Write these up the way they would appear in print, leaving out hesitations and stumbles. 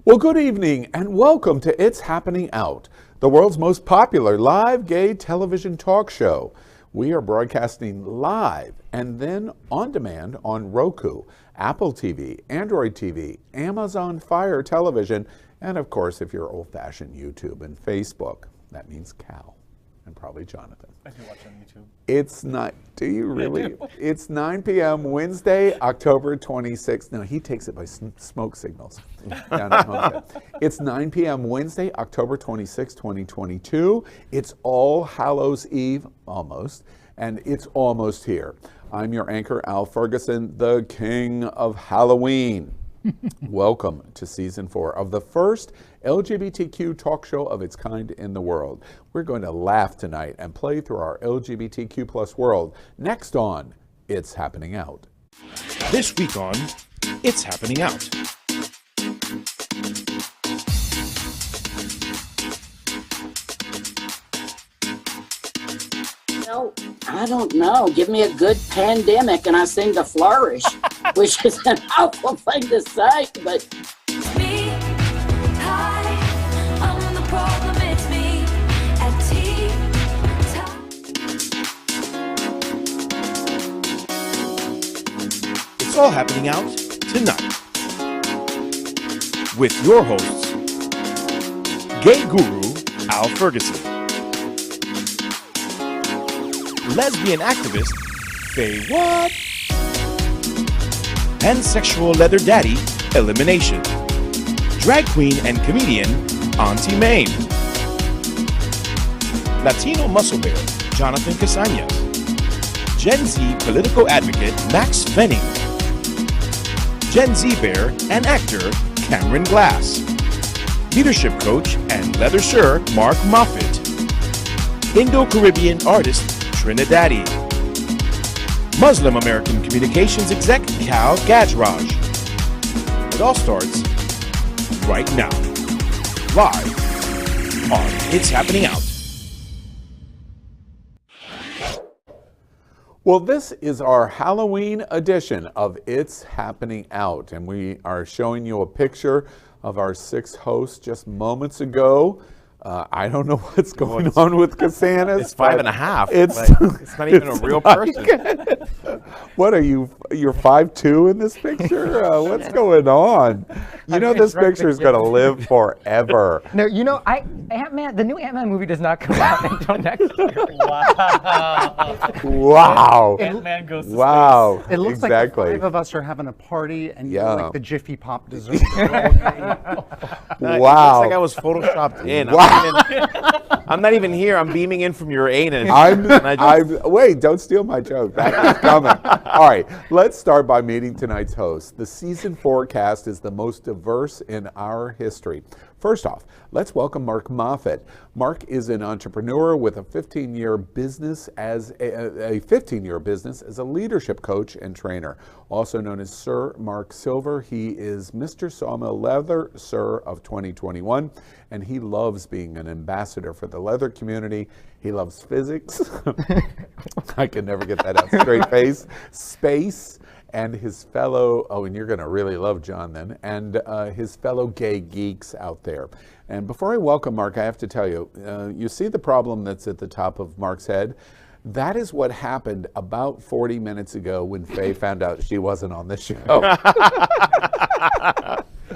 Well, good evening and welcome to It's Happening Out, the world's most popular live gay television talk show. We are broadcasting live and then on demand on Roku, Apple TV, Android TV, Amazon Fire Television, and of course, if you're old-fashioned, YouTube and Facebook. That means Cal and probably Jonathan. I do watch on YouTube. It's not, do you really? It's 9 p.m. Wednesday, October 26th. No, he takes it by smoke signals. Down at Moffett. It's 9 p.m. Wednesday, October 26, 2022. It's All Hallows Eve, almost, and it's almost here. I'm your anchor, Al Ferguson, the king of Halloween. Welcome to season 4 of the first LGBTQ talk show of its kind in the world. We're going to laugh tonight and play through our LGBTQ plus world. Next on It's Happening Out. This week on It's Happening Out. Well, I don't know. Give me a good pandemic and I seem to flourish, which is an awful thing to say, but... It's me. Hi, I'm the problem. It's me at tea time. It's all happening out tonight. With your hosts, gay guru Al Ferguson, lesbian activist Faye What, pansexual leather daddy Elimination, drag queen and comedian Auntie Maine, Latino muscle bear Jonathan Casañas, Gen Z political advocate Maxx Fenning, Gen Z bear and actor Cameron Glass, leadership coach and leather sir Mark Moffett, Indo-Caribbean artist Trinidadi, Muslim American communications exec Kal Gajraj. It all starts right now, live on It's Happening Out. Well, this is our Halloween edition of It's Happening Out, and we are showing you a picture of our 6 hosts just moments ago. I don't know what's going on with Casanas. It's 5.5. It's not even a real person. What are you? You're 5'2" in this picture? What's going on? You know this picture is going to live forever. No, you know, Ant-Man, the new Ant-Man movie does not come out until next year. Wow. Ant-Man goes to Wow. It looks exactly. like the 5 of us are having a party and you like the Jiffy Pop dessert. Wow. It looks like I was photoshopped in. Wow. I'm not even here. I'm beaming in from your anus. Wait, don't steal my joke. That is coming. All right, let's start by meeting tonight's host. The season 4 cast is the most diverse in our history. First off, let's welcome Mark Moffett. Mark is an entrepreneur with a 15-year business as a leadership coach and trainer. Also known as Sir Mark Silver, he is Mr. Sawmill Leather Sir of 2021, and he loves being an ambassador for the leather community. He loves physics. I can never get that out straight face. Space. And his fellow, and you're going to really love John then, and his fellow gay geeks out there. And before I welcome Mark, I have to tell you, you see the problem that's at the top of Mark's head? That is what happened about 40 minutes ago when Faye found out she wasn't on the show.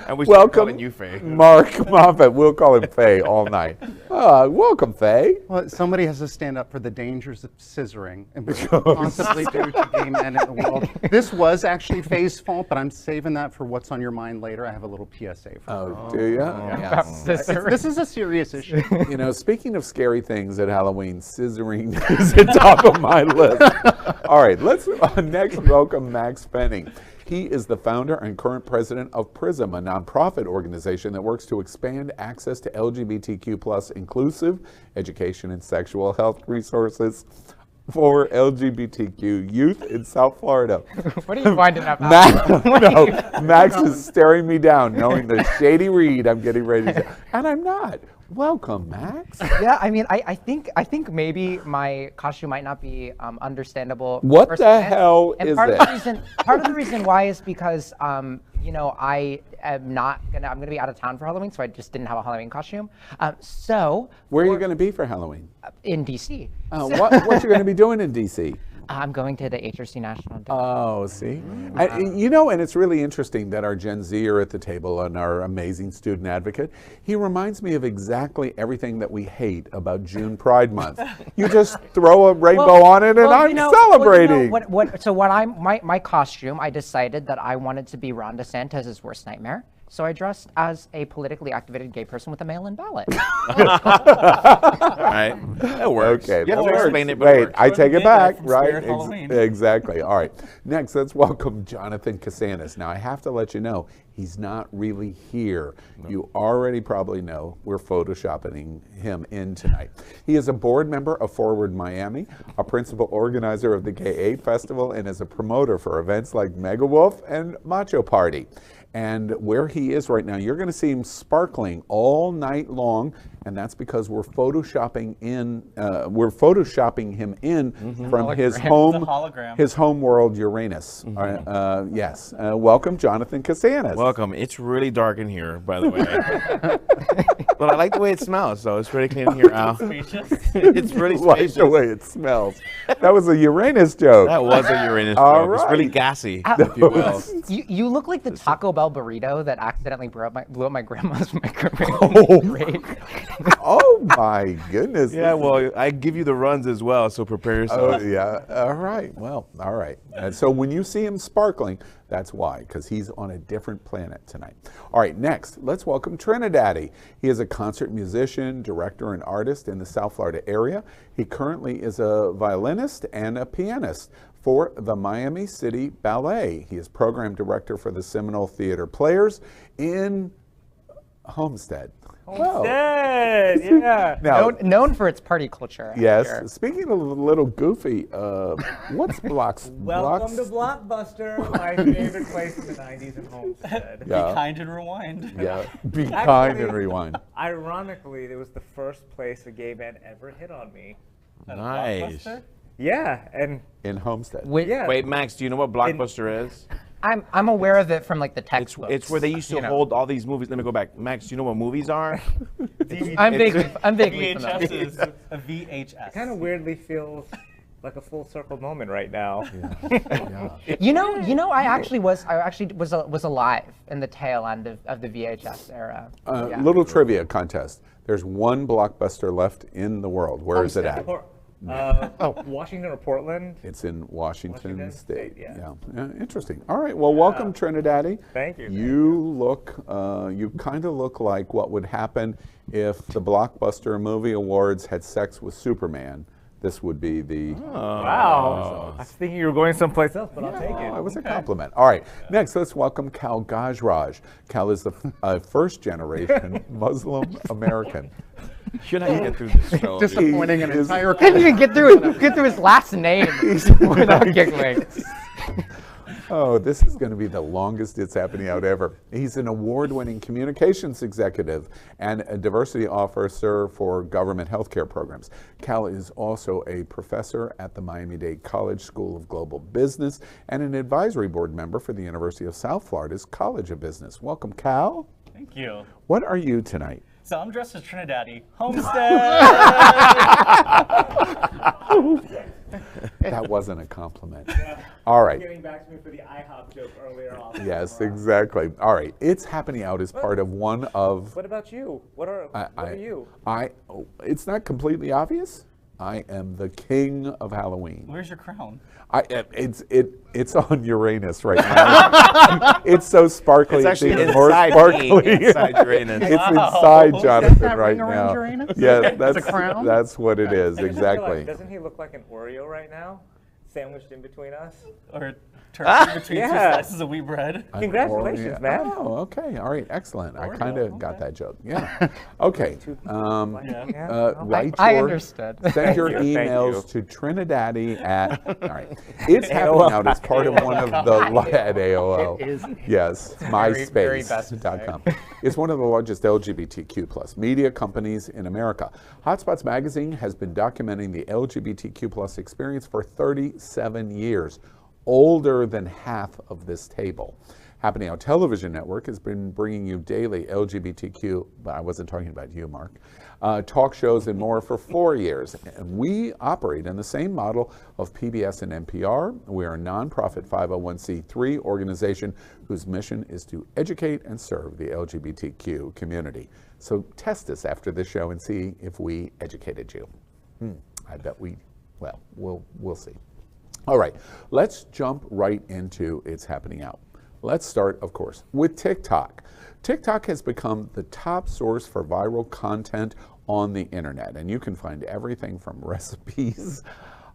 And we started calling you Faye. Mark Moffett. We'll call him Faye all night. Welcome, Faye. Well, somebody has to stand up for the dangers of scissoring, and which we constantly do to gay men in the world. This was actually Faye's fault, but I'm saving that for what's on your mind later. I have a little PSA for her. Oh, do you? Yes. This is a serious issue. You know, speaking of scary things at Halloween, scissoring is at the top of my list. All right, let's next welcome Maxx Fenning. He is the founder and current president of PRISM, a nonprofit organization that works to expand access to LGBTQ plus inclusive education and sexual health resources for LGBTQ youth in South Florida. What are you finding out? Max is staring me down, knowing the shady read I'm getting ready to say. And I'm not. Welcome, Max. Yeah, I mean, I think maybe my costume might not be understandable. What the hell is part it? Part of the reason why is because I am not gonna. I'm gonna be out of town for Halloween, so I just didn't have a Halloween costume. Where are you going to be for Halloween? In DC. What you going to be doing in DC? I'm going to the HRC National Day. Oh, see? And it's really interesting that our Gen Zer at the table and our amazing student advocate, he reminds me of exactly everything that we hate about June Pride Month. You just throw a rainbow on it and I'm celebrating. My costume, I decided that I wanted to be Ron DeSantis' worst nightmare. So I dressed as a politically activated gay person with a mail-in ballot. All right. That works. Okay, You have that to works. explain it, but Wait, it works. I take it back, right? Spirit Halloween. Exactly. All right. Next, let's welcome Jonathan Casanas. Now, I have to let you know, he's not really here. You already probably know we're photoshopping him in tonight. He is a board member of Forward Miami, a principal organizer of the Gay 8 Festival, and is a promoter for events like Mega Wolf and Macho Party. And where he is right now, you're going to see him sparkling all night long, and that's because we're photoshopping him in from his home world, Uranus. Yes. Welcome, Jonathan Casanas. Welcome. It's really dark in here, by the way. But I like the way it smells, so it's really clean in here, Al. It's really Like spacious. the way it smells. That was a Uranus joke. That was a Uranus All joke. It's really right. gassy, if you will. You look like the Taco Bell burrito that accidentally blew up my grandma's microwave. Oh my goodness. Yeah, well, I give you the runs as well, so prepare yourself. Oh, yeah. All right. Well, all right. And so when you see him sparkling, that's why, because he's on a different planet tonight. All right, next, let's welcome TriniDaddy. He is a concert musician, director, and artist in the South Florida area. He currently is a violinist and a pianist for the Miami City Ballet. He is program director for the Seminole Theater Players in Homestead. Yeah. Now, Known for its party culture. yes, Here. speaking of a little goofy, what's Welcome to Blockbuster, my favorite place in the 90s in Homestead. Yeah. Be kind and rewind. Yeah, be kind and rewind. Ironically, it was the first place a gay man ever hit on me. At a Nice. Blockbuster. Yeah, and In Homestead. yeah. Wait, Max, do you know what Blockbuster is? I'm aware of it from like the It's, textbooks. it's where they used to you know. hold all these movies. Let me go back. Max, do you know what movies are? I'm vaguely familiar. VHS. A VHS. kind of weirdly feels like a full circle moment right now. You know, I actually was alive in the tail end of the VHS era. Yeah. Little trivia contest. There's one Blockbuster left in the world. Where is it at? Washington or Portland? It's in Washington State. yeah. Interesting. All right. Well, welcome, TriniDaddy. Thank you. You kind of look like what would happen if the Blockbuster Movie Awards had sex with Superman. This would be the. Wow. I was thinking you were going someplace else, but I'll take it. It was a compliment. All right. Next, let's welcome Kal Gajraj. Kal is the first-generation Muslim American. You're not gonna get through this show. Disappointing an entire Couldn't even get through his last name without giggling. Oh, this is going to be the longest It's Happening Out ever. He's an award-winning communications executive and a diversity officer for government healthcare programs. Kal is also a professor at the Miami-Dade College School of Global Business and an advisory board member for the University of South Florida's College of Business. Welcome, Kal. Thank you. What are you tonight? So I'm dressed as TriniDaddy. Homestead! That wasn't a compliment. All right. Getting back to me for the IHOP joke earlier on. Yes, exactly. All right. It's Happening Out as part of one of. What about you? What are you? It's not completely obvious. I am the king of Halloween. Where's your crown? It's on Uranus right now. It's so sparkly. It's actually even more inside sparkly. me, inside Uranus. It's inside Jonathan that right ring around now. Uranus? Yeah, It's a crown? that's what it is. I just feel like, Exactly. doesn't he look like an Oreo right now? Sandwiched in between us? Or a turkey between two yeah. slices of wheat bread? Congratulations, man. Oh, okay. All right. Excellent. I kind of got that joke. Yeah. Okay. Write I your- understood. Send your Thank you. emails to TriniDaddy at. All right. It's Happening Out as part of one of the at AOL. It is. Yes, Very, very best to say. MySpace.com. It's one of the largest LGBTQ plus media companies in America. Hotspots Magazine has been documenting the LGBTQ plus experience for 37 years. older than half of this table. Happening on Television Network has been bringing you daily LGBTQ, but I wasn't talking about you, Mark, talk shows and more for 4 years. And we operate in the same model of PBS and NPR. We are a nonprofit 501c3 organization whose mission is to educate and serve the LGBTQ community. So test us after this show and see if we educated you. I bet we'll see. All right, let's jump right into It's Happening Out. Let's start, of course, with TikTok. TikTok has become the top source for viral content on the internet, and you can find everything from recipes,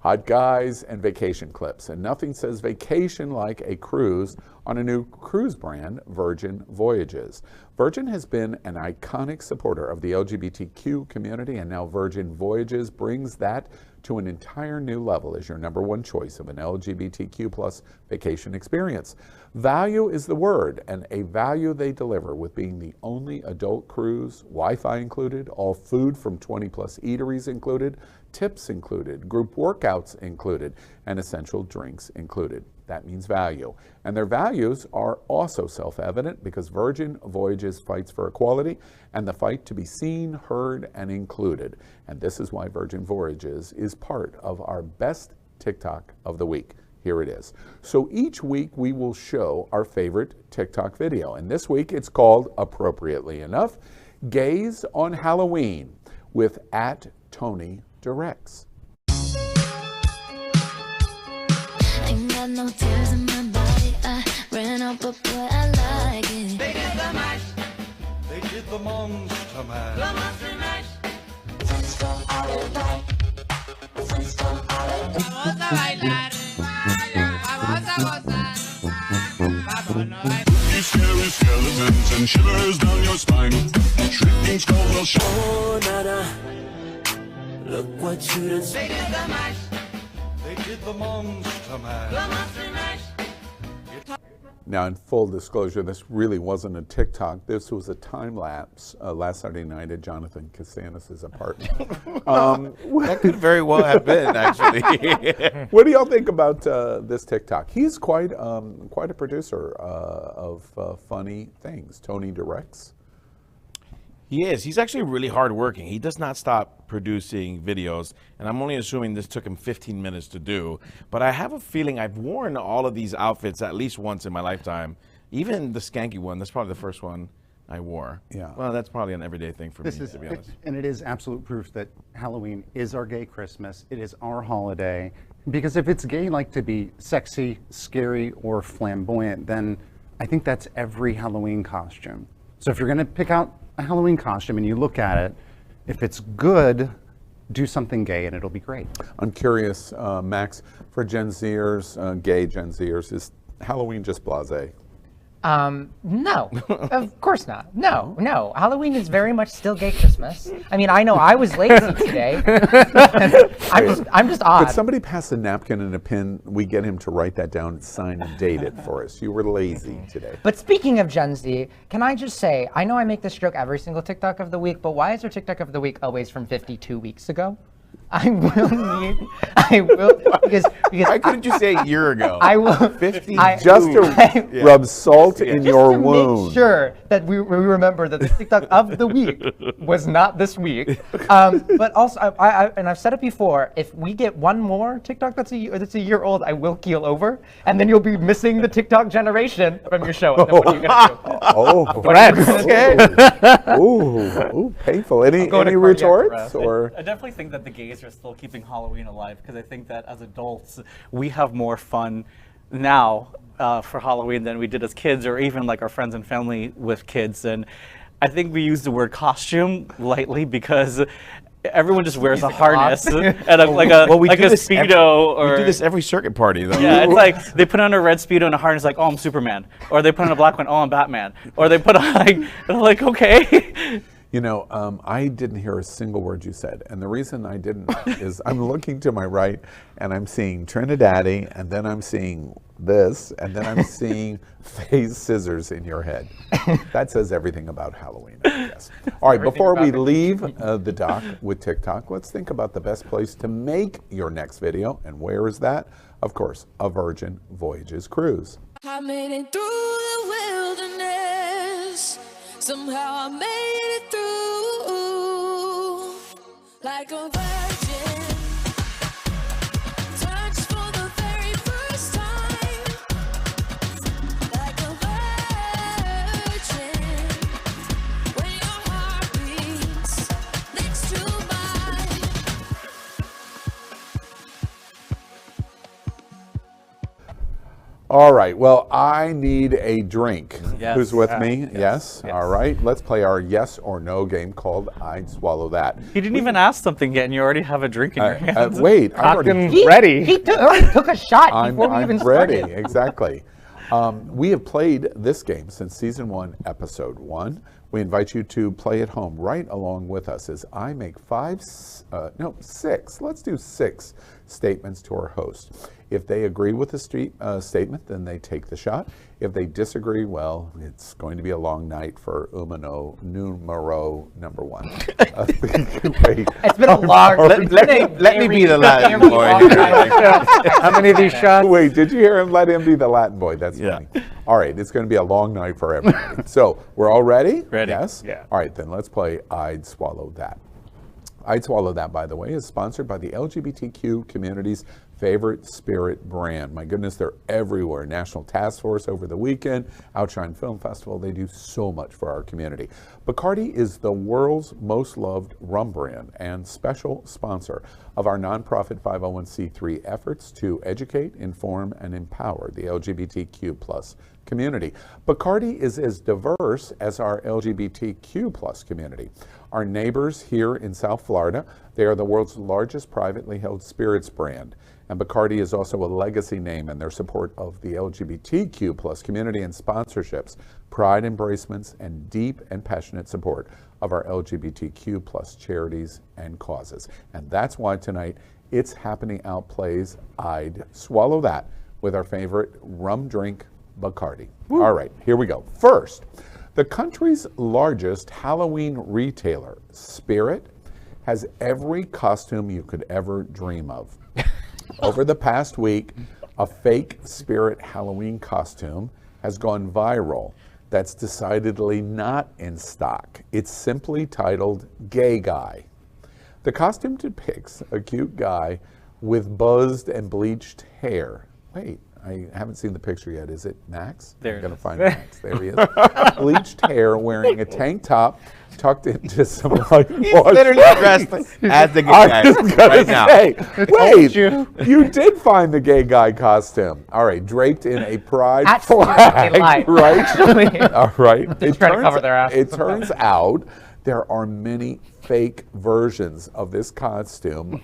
hot guys, and vacation clips. And nothing says vacation like a cruise on a new cruise brand, Virgin Voyages. Virgin has been an iconic supporter of the LGBTQ community, and now Virgin Voyages brings that to an entire new level as your #1 choice of an LGBTQ plus vacation experience. Value is the word, and a value they deliver with being the only adult cruise, Wi-Fi included, all food from 20 plus eateries included, tips included, group workouts included, and essential drinks included. That means value. And their values are also self-evident because Virgin Voyages fights for equality and the fight to be seen, heard, and included. And this is why Virgin Voyages is part of our best TikTok of the week. Here it is. So each week we will show our favorite TikTok video. And this week it's called, appropriately enough, Gays on Halloween with @TonyDirects. Ain't got no tears in my body. I ran out, but boy, I like it. They did the mash. They did the monster mash. The monster mash. Vamos a bailar. Vamos a gozar. Vámonos. You scary skeletons and shivers down your spine. Shrieking skulls will show. Oh, nana. Look what you done. They did the mash. They did the monster mash. The monster mash. Now, in full disclosure, this really wasn't a TikTok. This was a time lapse last Saturday night at Jonathan Casanas' apartment. That could very well have been, actually. What do y'all think about this TikTok? He's quite a producer of funny things. Tony Directs. He is. He's actually really hardworking. He does not stop producing videos, and I'm only assuming this took him 15 minutes to do. But I have a feeling I've worn all of these outfits at least once in my lifetime. Even the skanky one, that's probably the first one I wore. Yeah. Well, that's probably an everyday thing for me, to be honest. And it is absolute proof that Halloween is our gay Christmas. It is our holiday. Because if it's gay like to be sexy, scary, or flamboyant, then I think that's every Halloween costume. So if you're going to pick out a Halloween costume and you look at it, if it's good, do something gay and it'll be great. I'm curious, Max, for Gen Zers, gay Gen Zers, is Halloween just blasé? No, of course not. No. Halloween is very much still gay Christmas. I mean, I know I was lazy today. I'm just odd. Could somebody pass a napkin and a pen? We get him to write that down, sign and date it for us. You were lazy today. But speaking of Gen Z, can I just say, I know I make this joke every single TikTok of the week, but why is our TikTok of the week always from 52 weeks ago? Because Why couldn't you say a year ago? I will 50. Just to rub salt in your wound. Make sure that we remember that the TikTok of the week was not this week. But also, and I've said it before, if we get one more TikTok that's a year old, I will keel over, and then you'll be missing the TikTok generation from your show. And then what are you gonna do? Oh, Threats. Okay. Ooh, painful. Any retorts? Or I definitely think that the gays are still keeping Halloween alive because I think that as adults we have more fun now for Halloween than we did as kids, or even like our friends and family with kids. And I think we use the word costume lightly because everyone just wears a harness and like a Speedo. We do this every circuit party, though. Yeah, it's like they put on a red Speedo and a harness, like, oh, I'm Superman, or they put on a black one, oh, I'm Batman, or they put on like okay. You know, I didn't hear a single word you said. And the reason I didn't is I'm looking to my right and I'm seeing Trinidadi, and then I'm seeing this, and then I'm seeing face scissors in your head. That says everything about Halloween, I guess. All right, before we leave the doc with TikTok, let's think about the best place to make your next video. And where is that? Of course, a Virgin Voyages cruise. I made it through the wilderness. Somehow I made it through like a virgin. Touched for the very first time like a virgin. When your heart beats next to mine. All right, well, I need a drink. Yes. Who's with me? Yes. All right, let's play our yes or no game called I'd Swallow That. You didn't even ask something yet, and you already have a drink in your hands. Wait, I'm already ready. He already took a shot before we I'm even ready, started. exactly. We have played this game since season 1, episode 1. We invite you to play at home right along with us as I make 6. Let's do 6 statements to our host. If they agree with the statement, then they take the shot. If they disagree, well, it's going to be a long night for numero number 1. It's been a long. Let me be the Latin boy. How many of these shots? Wait, did you hear him? Let him be the Latin boy. That's funny. All right, it's going to be a long night for everybody. So we're all ready? Ready. Yes? Yeah. All right, then let's play I'd Swallow That. I'd Swallow That, by the way, is sponsored by the LGBTQ community's favorite spirit brand. My goodness, they're everywhere. National Task Force over the weekend, Outshine Film Festival. They do so much for our community. Bacardi is the world's most loved rum brand and special sponsor of our nonprofit 501c3 efforts to educate, inform, and empower the LGBTQ plus community. Bacardi is as diverse as our LGBTQ plus community. Our neighbors here in South Florida, they are the world's largest privately held spirits brand. And Bacardi is also a legacy name in their support of the LGBTQ plus community and sponsorships, pride embracements, and deep and passionate support of our LGBTQ plus charities and causes. And that's why tonight it's happening Outplays I'd Swallow That with our favorite rum drink, Bacardi. Woo. All right, here we go. First, the country's largest Halloween retailer, Spirit, has every costume you could ever dream of. Over the past week, a fake Spirit Halloween costume has gone viral that's decidedly not in stock. It's simply titled Gay Guy. The costume depicts a cute guy with buzzed and bleached hair. Wait, I haven't seen the picture yet. Is it Max? There I'm it going to is. find Max. There he is. Bleached hair, wearing a tank top, tucked into some white Literally dressed as the gay guy right now. Wait, you did find the gay guy costume. All right, draped in a pride That's flag, right? Right. All right. Just trying to cover their asses. It turns out there are many fake versions of this costume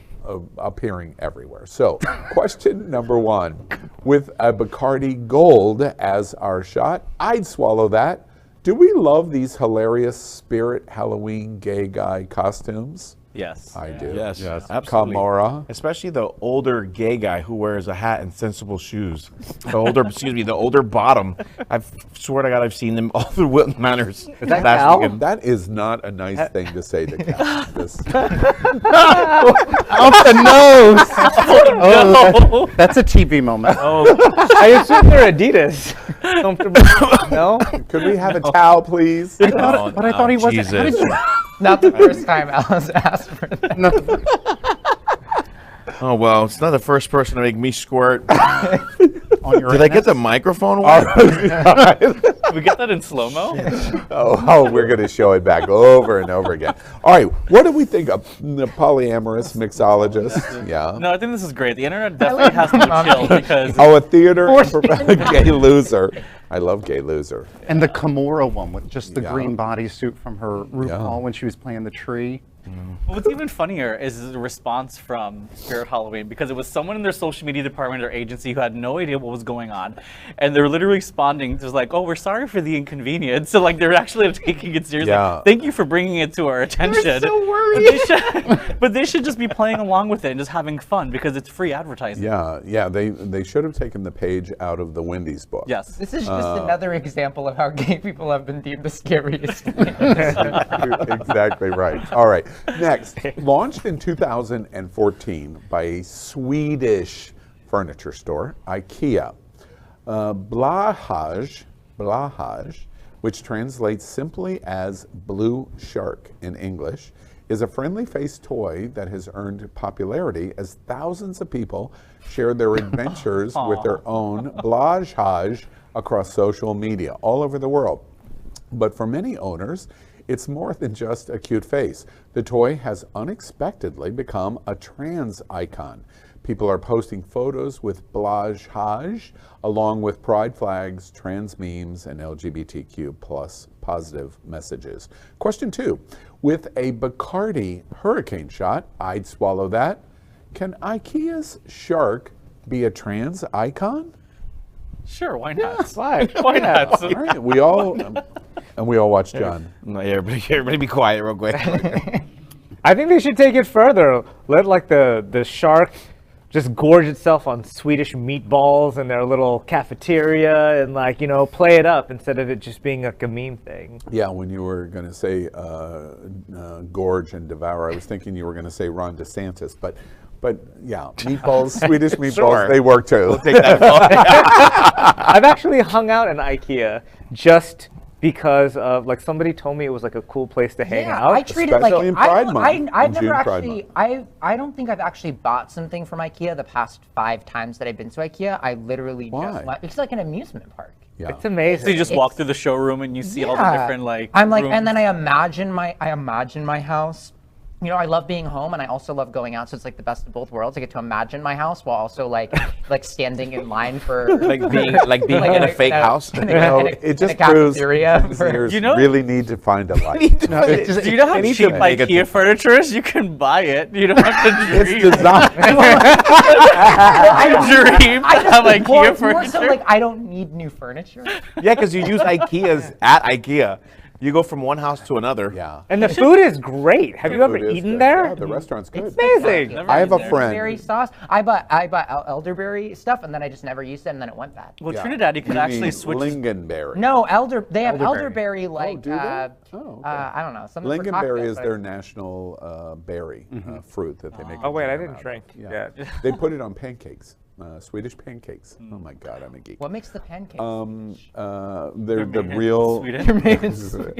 appearing everywhere. So, question number 1. With a Bacardi Gold as our shot, I'd swallow that. Do we love these hilarious Spirit Halloween gay guy costumes? Yes. I do. Yes, absolutely. Kamora. Especially the older gay guy who wears a hat and sensible shoes. The older bottom. I swear to God, I've seen them all through Wilton Manors. Is that Cal? weekend. That is not a nice thing to say to Cal. This- Off the nose. Oh, That's a TV moment. I assume they're Adidas. Comfortable? No? Could we have a towel, please? I thought he wasn't. How did you? Not the first time Alice asked for that. Oh, well, it's not the first person to make me squirt. On your Did I get the microphone away? Can we get that in slow-mo? Oh, we're going to show it back over and over again. All right, what do we think of the polyamorous mixologist? Yeah. No, I think this is great. The internet definitely has to be chill because Oh, a theater gay loser. I love gay loser. And the Kimura one with just the Yeah. green bodysuit from her RuPaul when she was playing the tree. Well, what's even funnier is the response from Spirit Halloween, because it was someone in their social media department or agency who had no idea what was going on, and they're literally responding to like, "Oh, we're sorry for the inconvenience." So like they're actually taking it seriously. Yeah. Thank you for bringing it to our attention. They're so worried. But they should just be playing along with it and just having fun because it's free advertising. Yeah, they should have taken the page out of the Wendy's book. Yes. This is just another example of how gay people have been deemed the scariest. Exactly right. All right. Next, launched in 2014 by a Swedish furniture store, IKEA. Blahaj, which translates simply as blue shark in English, is a friendly-faced toy that has earned popularity as thousands of people share their adventures with their own Blahaj across social media all over the world. But for many owners, it's more than just a cute face. The toy has unexpectedly become a trans icon. People are posting photos with Blahaj along with pride flags, trans memes, and LGBTQ plus positive messages. Question 2. With a Bacardi hurricane shot, I'd swallow that. Can Ikeas Shark be a trans icon? Sure, why not? Why? Why not? All right, we all watch John. No, yeah, everybody be quiet real quick. I think they should take it further. Let like the shark just gorge itself on Swedish meatballs in their little cafeteria and like, you know, play it up instead of it just being like a meme thing. Yeah, when you were going to say gorge and devour, I was thinking you were going to say Ron DeSantis, but yeah, meatballs, Swedish meatballs, Sure. they work too. We'll take that. I've actually hung out in IKEA just because of like somebody told me it was like a cool place to hang out. I treat it like Especially in Pride Month, I've in never June Pride actually I don't think I've actually bought something from IKEA the past 5 times that I've been to IKEA. I literally Why? just went, it's like an amusement park. Yeah. It's amazing. So you just walk through the showroom and you see all the different like I'm like, rooms. and then I imagine my house. You know, I love being home and I also love going out, so it's like the best of both worlds. I get to imagine my house while also like standing in line for like being in a fake house. It just proves cafeteria listeners You know- really need to find a life. Do you know how need cheap to make it- IKEA furniture is? You can buy it. You don't have to It's dream. designed. I dream to have Well, IKEA it's more furniture. so like I don't need new furniture. Yeah, because you use IKEAs at IKEA. You go from one house to another. Yeah. And the food is great. Have you ever Food is eaten good. there? Yeah, the restaurant's good. It's amazing. Never I have a been there. Elderberry friend. sauce. I bought elderberry stuff and then I just never used it and then it went bad. Well, Yeah. Trinidadi could You actually mean switch. Lingonberry. No, they have Elderberry. elderberry like do they? Oh, okay. I don't know. Something for Lingonberry cocktails, is but their national berry fruit that they make. Oh wait, I jam didn't out of. drink. Yeah. Yeah. They put it on pancakes, Swedish pancakes. Oh my God, I'm a geek. What makes the pancakes? They're the made in real. Sweden.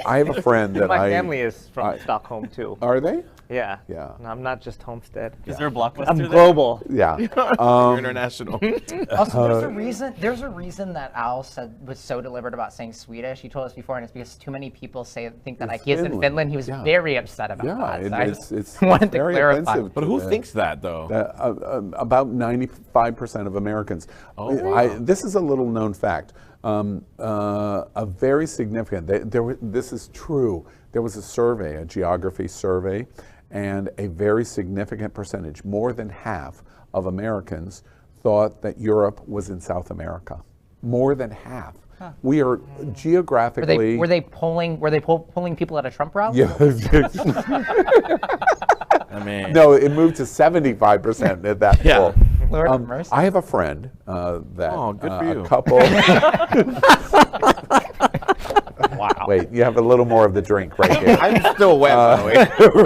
I have a friend that My family is from Stockholm too. Are they? Yeah. Yeah. And I'm not just Homestead. Is there a blockbuster I'm there? global. Yeah. You're international. Also, there's a reason that Al was so deliberate about saying Swedish. He told us before, and it's because too many people think that It's IKEA's in Finland. Finland. He was Yeah. very upset about Yeah, that. So I it's just wanted to very clarify. offensive. But who thinks that though? About 95% of Americans. This is a little known fact. A very significant. This is true. There was a survey, a geography survey, and a very significant percentage, more than half of Americans, thought that Europe was in South America. More than half. We are geographically. Were they polling people at a Trump rally? Yeah. I mean, No, it moved to 75% at that Yeah. poll. Lord have mercy. I have a friend that Oh, good for you. a couple. wow. Wait, you have a little more of the drink right here. I'm still wet, by the way.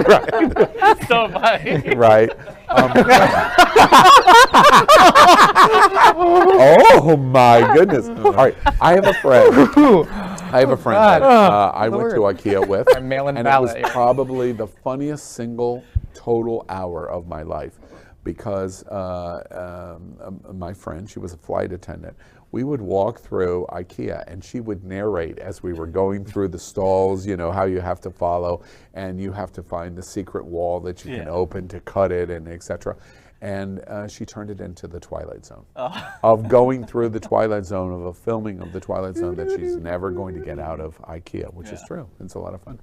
right, So am I. right. Oh my goodness! All right, I have a friend. That I went to IKEA with, I'm mail-in and it was ballot. probably the funniest single total hour of my life, because my friend, she was a flight attendant. We would walk through IKEA and she would narrate as we were going through the stalls, you know, how you have to follow and you have to find the secret wall that you can open to cut it and etc. And she turned it into the Twilight Zone. Of going through the Twilight Zone, of a filming of the Twilight Zone that she's never going to get out of IKEA, which is true. It's a lot of fun.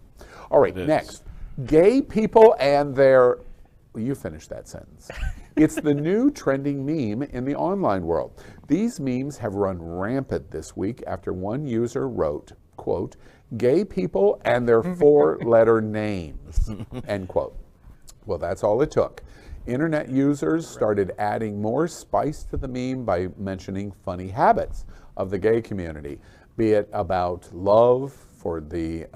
All right, next. Gay people and their... Well, you finish that sentence. It's the new trending meme in the online world. These memes have run rampant this week after one user wrote, quote, "Gay people and their 4-letter names," end quote. Well, that's all it took. Internet users started adding more spice to the meme by mentioning funny habits of the gay community, be it about love for the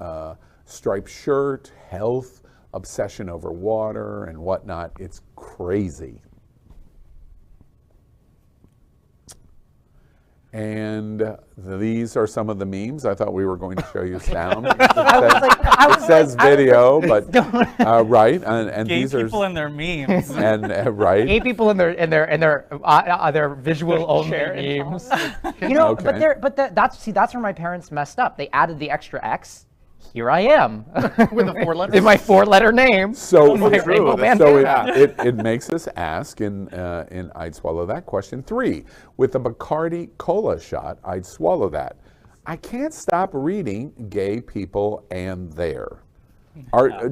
striped shirt, health, obsession over water, and whatnot. It's crazy. And these are some of the memes. I thought we were going to show you sound. It says video, but right. And Gay these people are and their memes. and right. Gay people and their visual only memes. You know, Okay. that's where my parents messed up. They added the extra X. Here I am With a 4-letter. in my 4-letter name. So, my rainbow so bandana. it makes us ask in I'd Swallow That question 3. With a Bacardi cola shot, I'd swallow that. I can't stop reading gay people and their.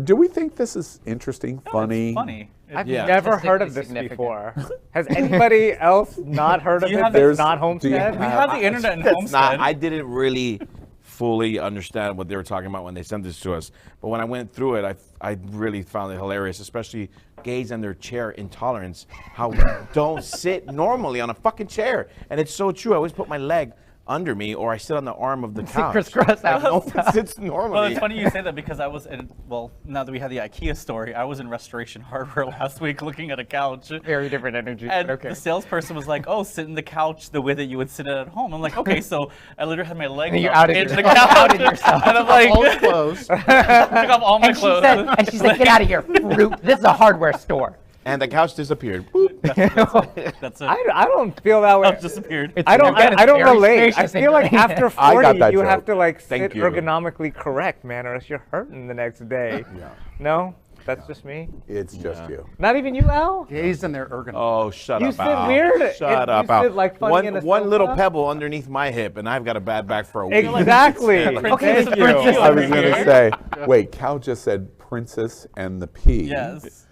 Do we think this is interesting, funny? It's funny. I've Yeah. never heard of this Significant. before. Has anybody else not heard of you it have- that's There's- not do you Homestead? We have the internet in It's Homestead. not. I didn't really fully understand what they were talking about when they sent this to us. But when I went through it, I really found it hilarious, especially gays and their chair intolerance. How we don't sit normally on a fucking chair, and it's so true. I always put my leg under me, or I sit on the arm of the couch. crisscross And no out. one sits Well, normally. it's funny you say that because I was in, well, now that we had the Ikea story, I was in Restoration Hardware last week looking at a couch. Very different energy. And but okay. the salesperson was like, "Oh, sit in the couch the way that you would sit at home." I'm like, "Okay," so I literally had my leg And you up outed into the yourself. couch, Outed yourself. and I'm like, All clothes. took off all my And she clothes. said, "Get out of here, fruit. This is a hardware store." And the couch disappeared. Boop. That's it. I don't feel that way. Couch disappeared. It's- I don't. Again, it's I don't very relate. I spacious feel like and- after I got 40, that you joke. have to like Thank sit you. ergonomically correct, man, or else you're hurting the next day. Yeah. No, that's just me. It's just you. Not even you, Al. Gays and their ergonomics. Oh, shut You up, sit Al. weird. Shut You up, sit, Al. like, funny in a One little sofa. pebble underneath my hip, and I've got a bad back for a week. Exactly. Okay, Thank Mr. Princess. you. I was going to say, wait, Cal just said Princess and the P. Yes.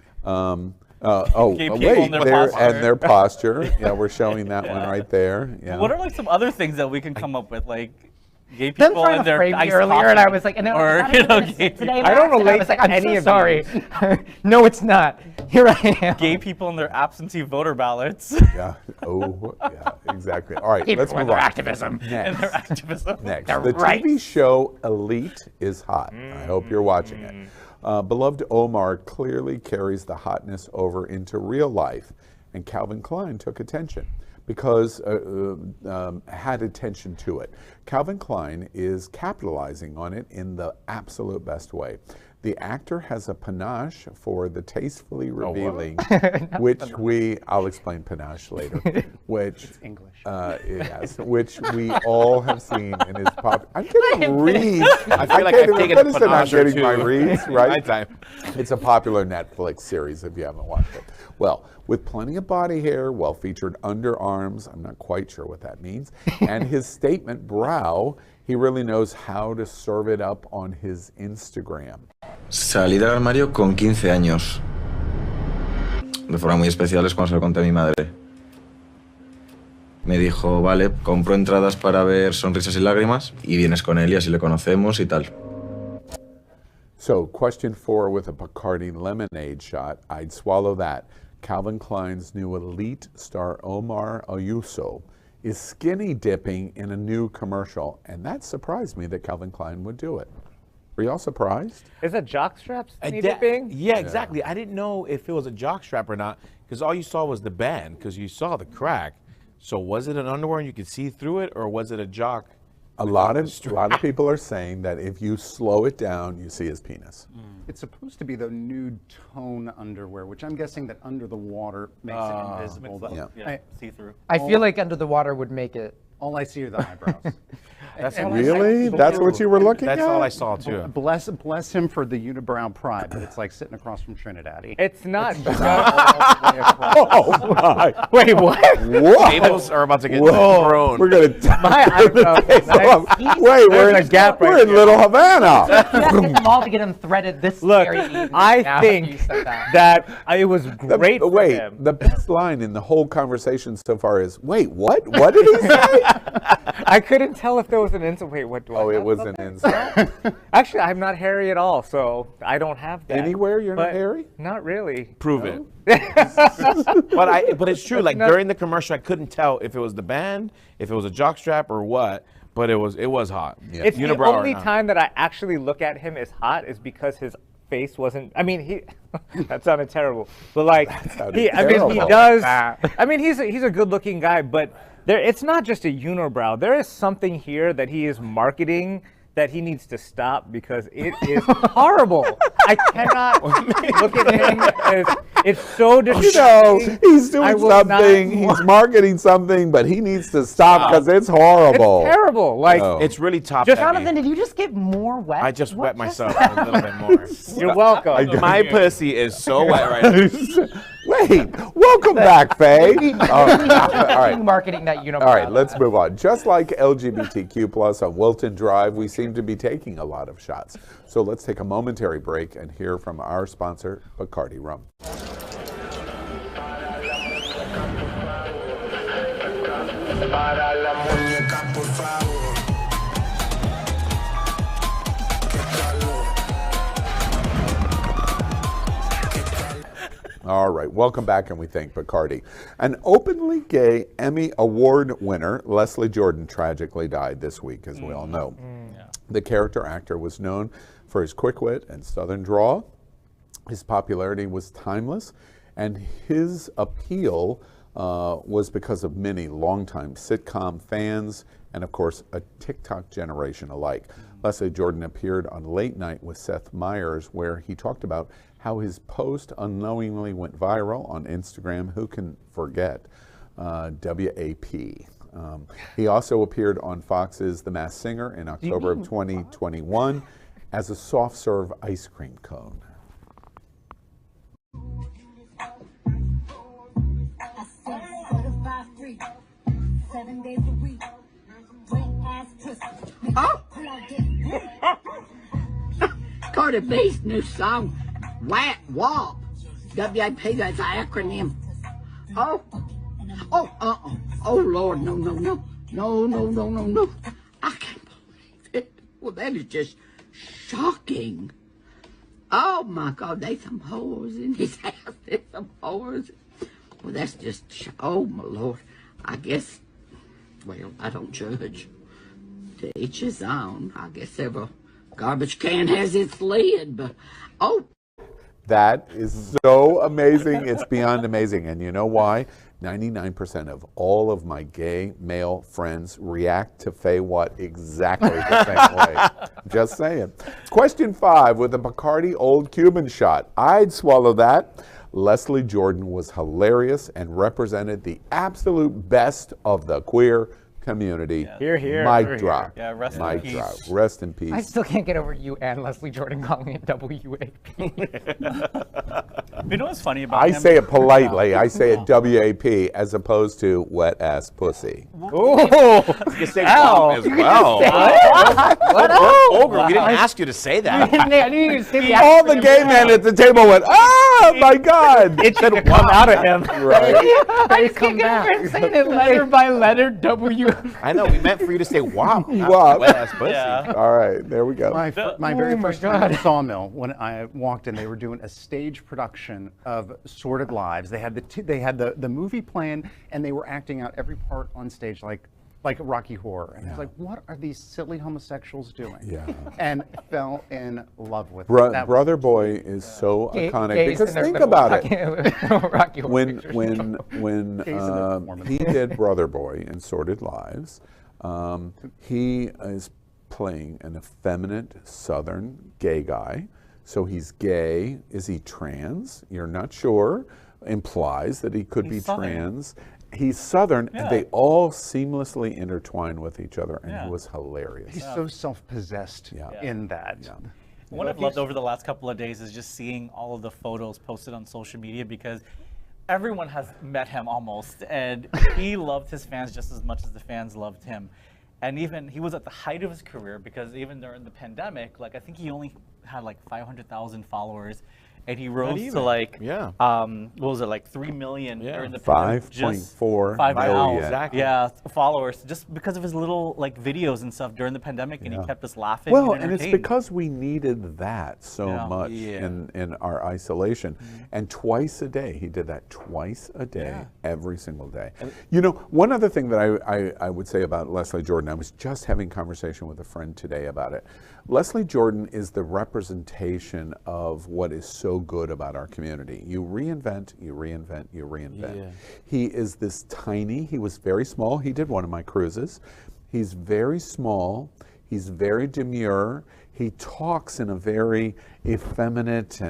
Wait, Gay people and their posture. and their posture. Yeah, we're showing that one right there. Yeah. What are like some other things that we can come up with, like gay Them people trying and to their frame me iced earlier, coffee? and I was like, and or I you don't know, know, gay, today, I don't Max, and relate I was like, to I'm any so of sorry. No, it's not. Here I am. gay people and their absentee voter ballots Yeah. Oh, yeah, exactly. All right, People let's and move their on. activism. and Next. their activism. Next, They're the right. TV show Elite is hot. I hope you're watching it. Beloved Omar clearly carries the hotness over into real life, and Calvin Klein took attention because had attention to it. Calvin Klein is capitalizing on it in the absolute best way. The actor has a panache for the tastefully revealing, I'll explain panache later, which English. yes, which we all have seen in his pop. I'm getting reads. I feel like can't I've even taken a finish it. I'm panache or getting my two. reads, My right? time. It's a popular Netflix series if you haven't watched it. Well, with plenty of body hair, well-featured underarms, I'm not quite sure what that means, and his statement brow, he really knows how to serve it up on his Instagram. Salí del armario con 15 años. De forma muy especial es cuando se lo conté a mi madre. Me dijo, vale, compro entradas para ver Sonrisas y Lágrimas y vienes con él y así le conocemos y tal. So, question 4 with a Bacardi lemonade shot, I'd swallow that. Calvin Klein's new elite star Omar Ayuso is skinny dipping in a new commercial, and that surprised me that Calvin Klein would do it. Were y'all surprised? Is that jockstrap I skinny da- dipping? Yeah, exactly. I didn't know if it was a jock strap or not because all you saw was the band because you saw the crack. So was it an underwear and you could see through it, or was it a jock? A lot of people are saying that if you slow it down, you see his penis. It's supposed to be the nude tone underwear, which I'm guessing that under the water makes it invisible. But Yeah. Yeah, see through. I feel like under the water would make it. all I see are the eyebrows. That's all Really? That's what you were looking at? That's all I saw too. Bless him for the unibrow pride, but it's like sitting across from Trinidadi. It's not just. Oh my! Wait, what? Whoa! Tables are about to get Whoa. thrown. We're gonna. My eyebrows. Wait, we're There's a gap right We're in here. Little Havana. You have to get them all to get them threaded this Look, very evening. I Now that you think said that. that it was great for Wait, him. the best line in the whole conversation so far is, "Wait, what? What did he say?" I couldn't tell if there was an insult. Wait, what do I Oh, it have was something? an insult. Actually, I'm not hairy at all, so I don't have that. Anywhere you're not But hairy? Not really. Prove it. But it's true. Like during the commercial, I couldn't tell if it was the band, if it was a jockstrap, or what. But it was hot. Yeah. It's the Unibrow or only not. time that I actually look at him as hot is because his face wasn't. I mean, he. That sounded terrible. But like, he terrible. does. I mean, he's a good-looking guy, but it's not just a unibrow. There is something here that he is marketing that he needs to stop because it is horrible. I cannot look at him as it's so disrespectful. He's doing something. He's marketing something, but he needs to stop because it's horrible. It's terrible. Like It's really top Just- heavy. Jonathan, did you just get more wet? I just What wet myself a little bit more. You're welcome. My pussy is so wet right now. Wait, welcome back, Faye. All right. Marketing that unibrow. All right, let's move on. Just like LGBTQ plus on Wilton Drive, we seem to be taking a lot of shots. So let's take a momentary break and hear from our sponsor, Bacardi Rum. All right, welcome back, and we thank Bacardi. An openly gay Emmy Award winner, Leslie Jordan, tragically died this week, as we all know. The character actor was known for his quick wit and southern drawl. His popularity was timeless, and his appeal was because of many longtime sitcom fans and, of course, a TikTok generation alike. Leslie Jordan appeared on Late Night with Seth Meyers, where he talked about how his post unknowingly went viral on Instagram. Who can forget? WAP. He also appeared on Fox's The Masked Singer in October of 2021 as a soft serve ice cream cone. Cardi B's new song, WAP, WAP. WAP, that's an acronym. Oh, Lord, no. I can't believe it. Well, that is just shocking. Oh my God, there's some whores in his house. There's some whores. Well, that's just, oh my Lord. I guess, well, I don't judge. To each his own. I guess every garbage can has its lid, but, oh. That is so amazing. It's beyond amazing. And you know why? 99% of all of my gay male friends react to Faye Watt exactly the same way. Just saying. Question 5 with a Bacardi Old Cuban shot. I'd swallow that. Leslie Jordan was hilarious and represented the absolute best of the queer community. Hear, hear, Mic hear, drop. hear. Yeah, rest in Mic peace. drop. Rest in peace. I still can't get over you and Leslie Jordan calling it WAP. You know what's funny about I him? say it politely. I say it WAP as opposed to wet ass pussy. Oh, You say WAP as well. Oh, girl, we didn't ask you to say that. I didn't even say the All the acronym. gay men at the table went, oh my God. it should come out of him. Right. I come back. Saying it letter by letter, W. I know, we meant for you to say WAP. not WAP. Wet ass pussy. Yeah. All right, there we go. My very first time at Sawmill, when I walked in, they were doing a stage production of Sordid Lives. They had the movie plan, and they were acting out every part on stage like Rocky Horror. And I was like, what are these silly homosexuals doing? Yeah. And fell in love with it. That was- Brother Boy is so iconic Gays because in their think little about it. Rocky Horror When pictures. when Gays in their performance. he did Brother Boy in Sordid Lives, he is playing an effeminate Southern gay guy. So he's gay. Is he trans? You're not sure. Implies that he could be Southern. trans. He's Southern, Yeah. and they all seamlessly intertwine with each other, and Yeah. it was hilarious. He's so self-possessed in that. Yeah. What I've loved over the last couple of days is just seeing all of the photos posted on social media, because everyone has met him almost, and he loved his fans just as much as the fans loved him. And even he was at the height of his career, because even during the pandemic, like I think he only had like 500,000 followers, and he rose to even. like Yeah. what was it, like 3 million Yeah. during the pandemic? 5.4 5 million. Exactly. Yeah, followers, just because of his little like videos and stuff during the pandemic, and he kept us laughing. Well, and it's entertained. because we needed that so Yeah. much in our isolation. And twice a day, he did that twice a day, every single day. You know, one other thing that I would say about Leslie Jordan, I was just having a conversation with a friend today about it. Leslie Jordan is the representation of what is so good about our community. You reinvent, you reinvent, you reinvent. Yeah. He is this tiny, he was very small. He did one of my cruises. He's very small. He's very demure. He talks in a very effeminate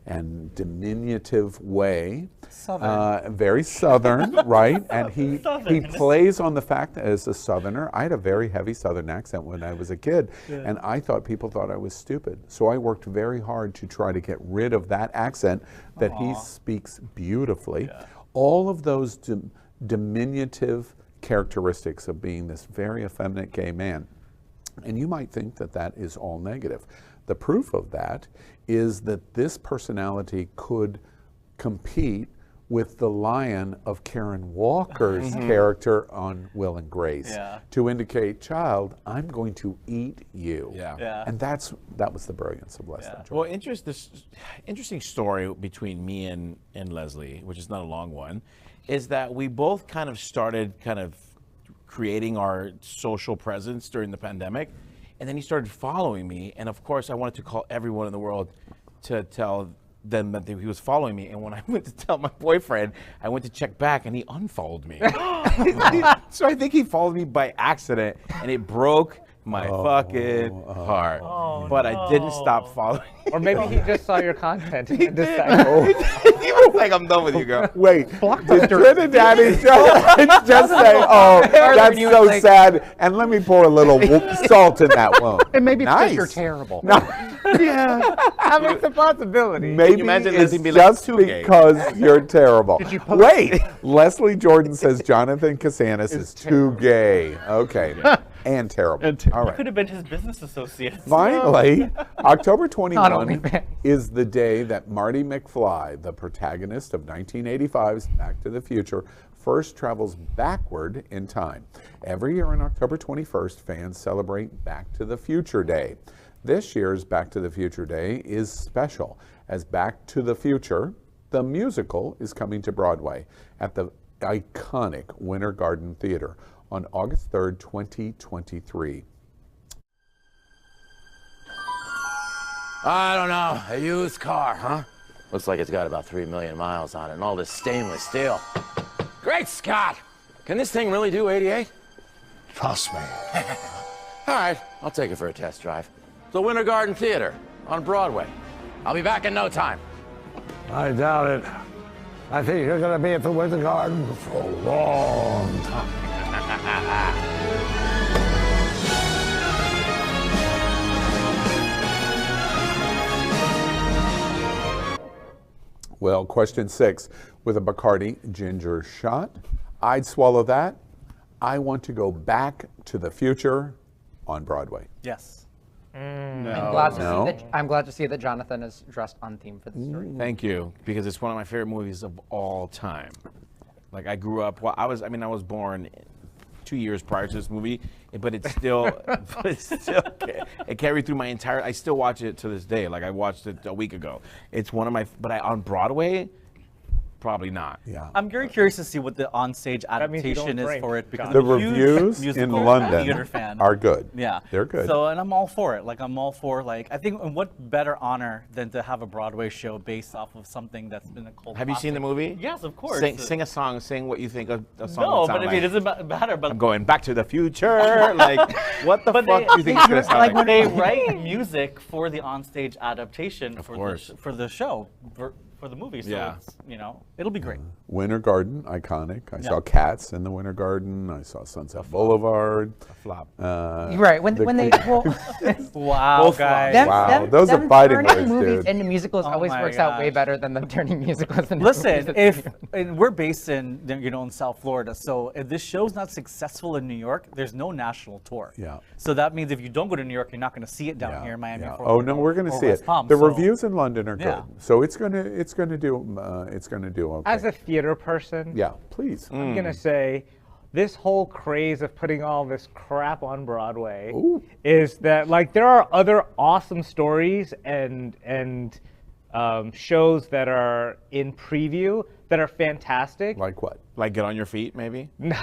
and diminutive way. Southern. Very Southern, right? And he Southern. plays on the fact that as a Southerner, I had a very heavy Southern accent when I was a kid, and I thought people thought I was stupid. So I worked very hard to try to get rid of that accent that he speaks beautifully. All of those diminutive characteristics of being this very effeminate gay man. And you might think that that is all negative. The proof of that is that this personality could compete with the lion of Karen Walker's character on Will and Grace to indicate, child, I'm going to eat you. And that was the brilliance of Leslie Jordan. Well, this interesting story between me and Leslie, which is not a long one, is that we both kind of started creating our social presence during the pandemic. And then he started following me. And of course, I wanted to call everyone in the world to tell them that he was following me. And when I went to tell my boyfriend, I went to check back and he unfollowed me. So I think he followed me by accident, and it broke my fucking heart. But I didn't stop following. Or maybe he just saw your content and decided. He was like, I'm done with you, girl. Wait, did Trinidadi just say, oh, that's you so was like- sad, and let me pour a little salt in that wound. And maybe it's because Nice. you're terrible. No, yeah, That makes a possibility. maybe imagine it's Leslie be like, just "Too gay." because you're terrible. Wait, Leslie Jordan says Jonathan Casanas is too gay. Okay, and terrible. All right. Could have been his business associate. Finally, October 21 OnlyFans. is the day that Marty McFly, the protagonist of 1985's Back to the Future, first travels backward in time. Every year on October 21st, fans celebrate Back to the Future Day. This year's Back to the Future Day is special, as Back to the Future, the musical, is coming to Broadway at the iconic Winter Garden Theater on August 3rd, 2023. I don't know, a used car, huh? Looks like it's got about 3 million miles on it, and all this stainless steel. Great Scott! Can this thing really do 88? Trust me. All right, I'll take it for a test drive. The Winter Garden Theater on Broadway. I'll be back in no time. I doubt it. I think you're going to be at the Winter Garden for a long time. Well, question 6, with a Bacardi ginger shot, I'd swallow that. I want to go back to the future on Broadway. Yes. I'm glad to No. see that. I'm glad to see that Jonathan is dressed on theme for the story. Thank you, because it's one of my favorite movies of all time. Like, I grew up, well, I was born 2 years prior to this movie, but it's still, it carried through my entire, I still watch it to this day. Like, I watched it a week ago. It's one of my, on Broadway, probably not. Yeah. I'm very curious to see what the onstage means you don't adaptation is drink, for it, because The I'm a huge reviews in musical London theater fan. are good. Yeah, They're good. So, and I'm all for it. Like, I'm all for, like, I think, and what better honor than to have a Broadway show based off of something that's been a cult Have you seen the movie? Yes, of course. Sing a song, sing what you think a song No, would but sound I mean, like. it doesn't matter. But I'm going back to the future. Like, what the But fuck do you think it's gonna sound like like? when they write music for the onstage adaptation Of for course. for the show for for the movie. So Yeah. it's, it'll be great. Winter Garden, iconic. I Yeah. saw Cats in the Winter Garden. I saw Sunset Boulevard. A flop. Right, when they Wow, guys. Wow, those are fighting words, turning movies dude. into musicals Oh always my works out way gosh. better than them turning musicals into Listen, movies. and we're based in in South Florida, so if this show's not successful in New York, there's no national tour. Yeah. So that means if you don't go to New York, you're not going to see it down here in Miami. Yeah. Fort Oh Worth, no, we're going to or see West it. Palm, The so- reviews in London are good, Yeah. so it's going to do okay. As a theater person, Yeah, please. I'm gonna say this whole craze of putting all this crap on Broadway is that like there are other awesome stories and shows that are in preview that are fantastic. Like what? Like Get on Your Feet, maybe? No,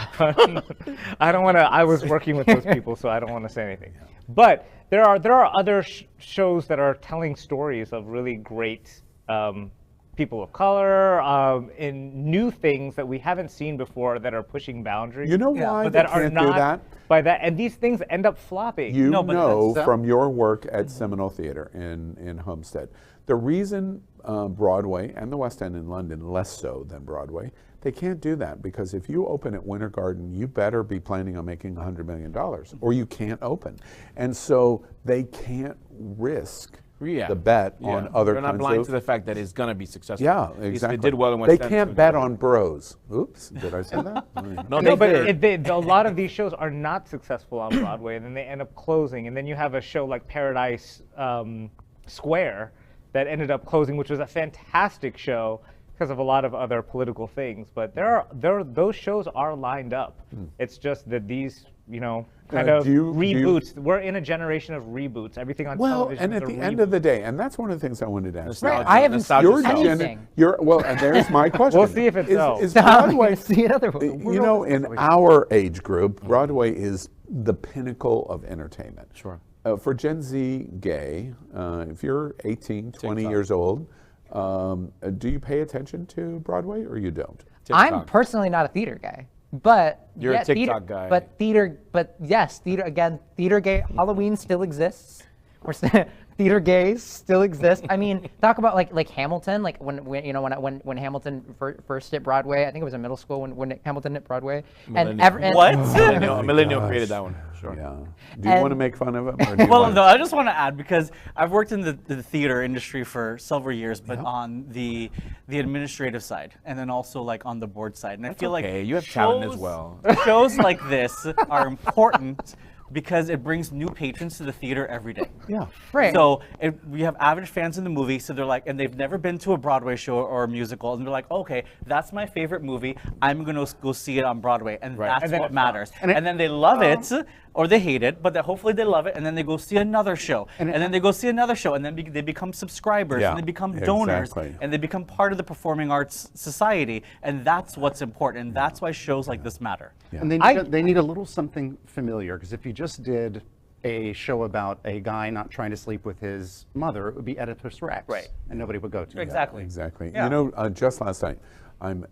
I don't want to. I was working with those people, so I don't want to say anything. But there are other shows that are telling stories of really great people of color, in new things that we haven't seen before that are pushing boundaries. You know why but they that are can't do not that? by that, and these things end up flopping. You No, but know that's- from your work at Seminole Theater in Homestead, the reason Broadway and the West End in London, less so than Broadway, they can't do that because if you open at Winter Garden, you better be planning on making $100 million or you can't open. And so they can't risk the bet on other They're not kinds blind of... to the fact that it's going to be successful. Yeah, At least exactly. If it did well in West They End, can't it's bet gonna on Bros. Oops, did I say that? No, but a lot of these shows are not successful on Broadway, and then they end up closing. And then you have a show like Paradise Square that ended up closing, which was a fantastic show because of a lot of other political things. But those shows are lined up. It's just that these, kind of reboots. We're in a generation of reboots. Everything on television. And at the end of the day, and that's one of the things I wanted to ask. Nostalgia. Right, I haven't seen Your anything. And there's my question. We'll see if it's so. Is I'm gonna Broadway, see another one. in our age group, Broadway is the pinnacle of entertainment. Sure. For Gen Z gay, if you're 18, 20 years old, do you pay attention to Broadway or you don't? I'm personally not a theater guy, but You're a yeah, TikTok theater, guy. But yes, theater gay. Halloween still exists. Theater gays still exist. I mean, talk about like Hamilton. Like when Hamilton first hit Broadway, I think it was in middle school when Hamilton hit Broadway. What? A millennial created that one. Sure. Yeah. Do you want to make fun of him? Or do you Well, want no, I just want to add because I've worked in the theater industry for several years, but on the administrative side, and then also like on the board side. And I feel okay. like You have talent as well. Shows like this are important because it brings new patrons to the theater every day. Yeah. Right. So we have average fans in the movie, so they're like, and they've never been to a Broadway show or a musical, and they're like, okay, that's my favorite movie. I'm gonna go see it on Broadway, and that's And then what it matters. And then they love it, or they hate it, but hopefully they love it, and then they go see another show, and then they go see another show, and then they become subscribers, Yeah, and they become donors, exactly. and they become part of the performing arts society, and that's what's important, and that's why shows like this matter. And they need a little something familiar, because if you just did a show about a guy not trying to sleep with his mother, it would be Oedipus Rex. Right. And nobody would go to that. Exactly. Exactly. Yeah. You know, just last night, I'm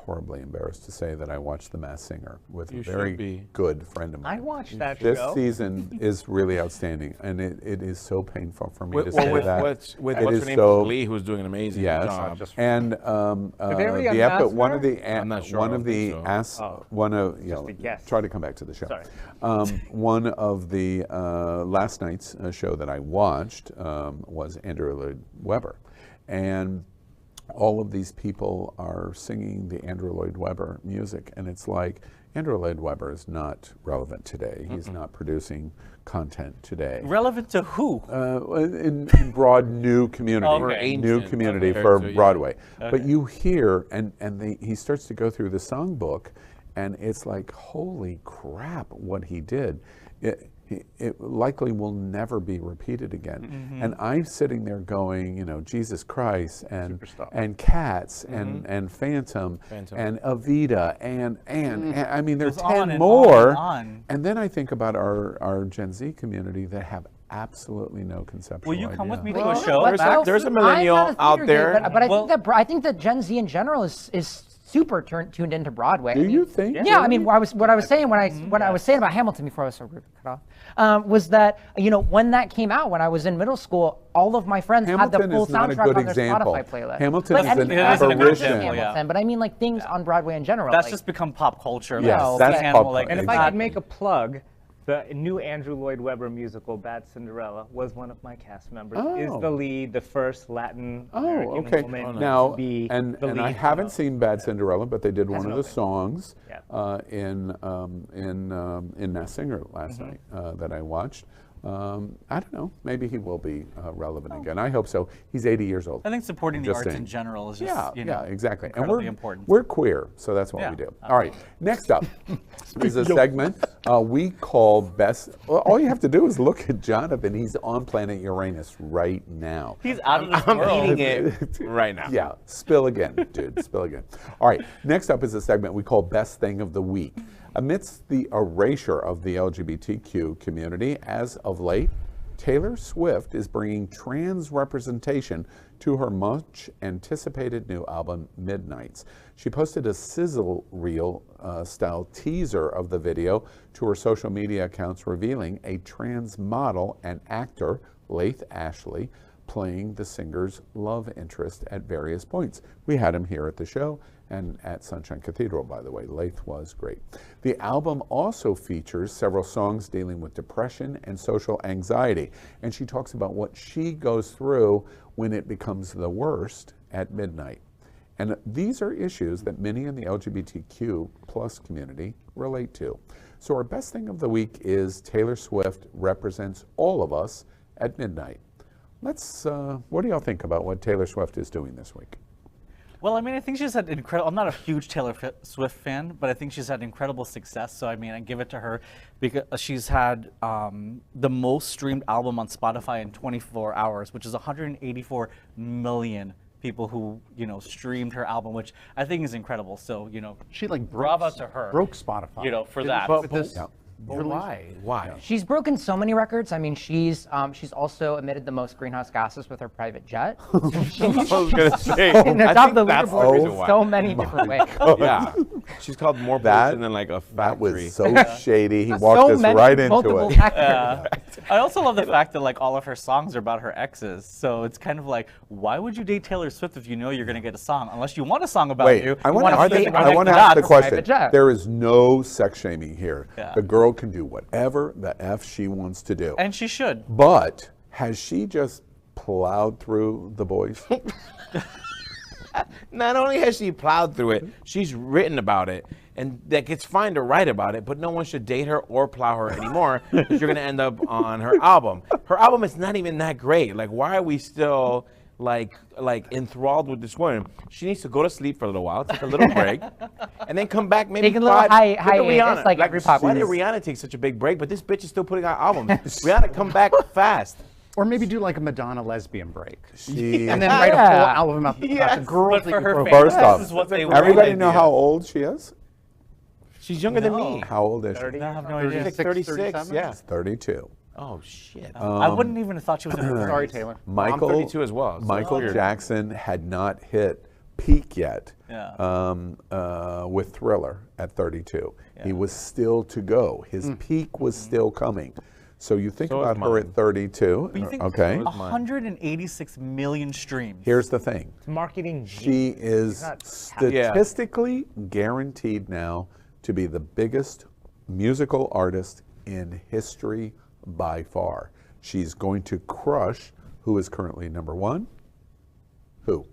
horribly embarrassed to say that I watched The Masked Singer with You a should very be. good friend of mine. I watched that This show. season is really outstanding, and it is so painful for me to With say that. what's It her is name so- from Glee, who's doing an amazing Yes, job. and they already unmasked one her? of the I'm not sure, one I of don't the think so. one of a guess. try to come back to the show. Sorry. One of the last night's show that I watched was Andrew Lloyd Webber, and all of these people are singing the Andrew Lloyd Webber music, and it's like Andrew Lloyd Webber is not relevant today. He's not producing content today. Relevant to who? In broad new community, Okay. new Ancient community compared for to, yeah. Broadway. Okay. But you hear, and he starts to go through the songbook, and it's like, holy crap, what he did. It likely will never be repeated again. And I'm sitting there going, Jesus Christ, and Cats, and Phantom, and Evita, and I mean, there's Goes on 10 and more. on and on. And then I think about our Gen Z community that have absolutely no conceptual Will you come with idea. me to a show? There's a millennial I'm not a out theater there. geek, but I think that Gen Z in general is super tuned into Broadway. Do you think? Yeah, I mean, what I was saying when I was saying about Hamilton before I was so rudely cut off, was that when that came out when I was in middle school, all of my friends had the Hamilton full is not a soundtrack good on their example. Spotify playlist. Hamilton Like, is an I mean, I don't aberration. like Hamilton, but I mean like things on Broadway in general. That's like, just become pop culture. Yes, like, that's animal, pop like, culture. And if I Exactly. could make a plug, the new Andrew Lloyd Webber musical, Bad Cinderella, was one of my cast members. Is Oh. the lead, the first Latin Oh, American okay. woman Now, to be and the lead. I haven't seen Bad Cinderella, but they did one of the opened. songs Yeah. in Masked Singer last night that I watched. I don't know. Maybe he will be relevant again. I hope so. He's 80 years old. I think supporting the Just arts saying. in general is just Yeah, exactly. And incredibly we're important. we're queer, so that's what Yeah, we do. All right. Next up is a segment we call Best. Well, all you have to do is look at Jonathan. He's on planet Uranus right now. He's out of this I'm world. eating it right now. Yeah, spill again, dude, spill again. All right, next up is a segment we call Best Thing of the Week. Amidst the erasure of the LGBTQ community as of late, Taylor Swift is bringing trans representation to her much anticipated new album, Midnights. She posted a sizzle reel style teaser of the video to her social media accounts revealing a trans model and actor, Laith Ashley, playing the singer's love interest at various points. We had him here at the show and at Sunshine Cathedral, by the way. Laith was great. The album also features several songs dealing with depression and social anxiety, and she talks about what she goes through when it becomes the worst at midnight. And these are issues that many in the LGBTQ plus community relate to. So our best thing of the week is Taylor Swift represents all of us at midnight. Let's, what do y'all think about what Taylor Swift is doing this week? Well, I mean, I think she's had incredible. I'm not a huge Taylor Swift fan, but I think she's had incredible success. So I mean, I give it to her because she's had the most streamed album on Spotify in 24 hours, which is 184 million people who streamed her album, which I think is incredible. So She like bravo to her. broke Spotify. For that. But why? Why? She's broken so many records. I mean, she's also emitted the most greenhouse gases with her private jet. I was gonna say. In the I top think of the that's the leaderboard reason in why. so many different ways. Yeah, she's called more That- pollution than like a That factory. was so shady. He walked So us many right into multiple it. factors. I also love the fact that all of her songs are about her exes. So it's kind of like, why would you date Taylor Swift if you know you're going to get a song? Unless you want a song about Wait, you. I want want to ask the question. jet. There is no sex shaming here. Yeah. The girl can do whatever the F she wants to do. And she should. But has she just plowed through the boys? Not only has she plowed through it, she's written about it, and that it's fine to write about it, but no one should date her or plow her anymore because you're going to end up on her album. Her album is not even that great. Like, why are we still like enthralled with this woman? She needs to go to sleep for a little while, take a little break, and then come back maybe Take a little hiatus, Rihanna. like every pop Why did artist. Rihanna take such a big break? But this bitch is still putting out albums. Rihanna, come back fast. Or maybe do like a Madonna lesbian break. She, And then write a full album about the girls But that for you her broke fans, First off, this is what they everybody want. know how old she is? She's younger than me. How old is she? I have no She's idea. like 36, 37? yeah. 32. Oh, shit. I wouldn't even have thought she was in her Sorry, 30s. Taylor. Michael, I'm 32 as well. So Michael it's weird. Jackson had not hit peak yet with Thriller at 32. He was still to go. His peak was still coming. So you think So is about her mine. at 32. But you think Okay. 186 million streams. Here's the thing. It's marketing. She is not- statistically guaranteed now to be the biggest musical artist in history by far. She's going to crush who is currently number one? Who?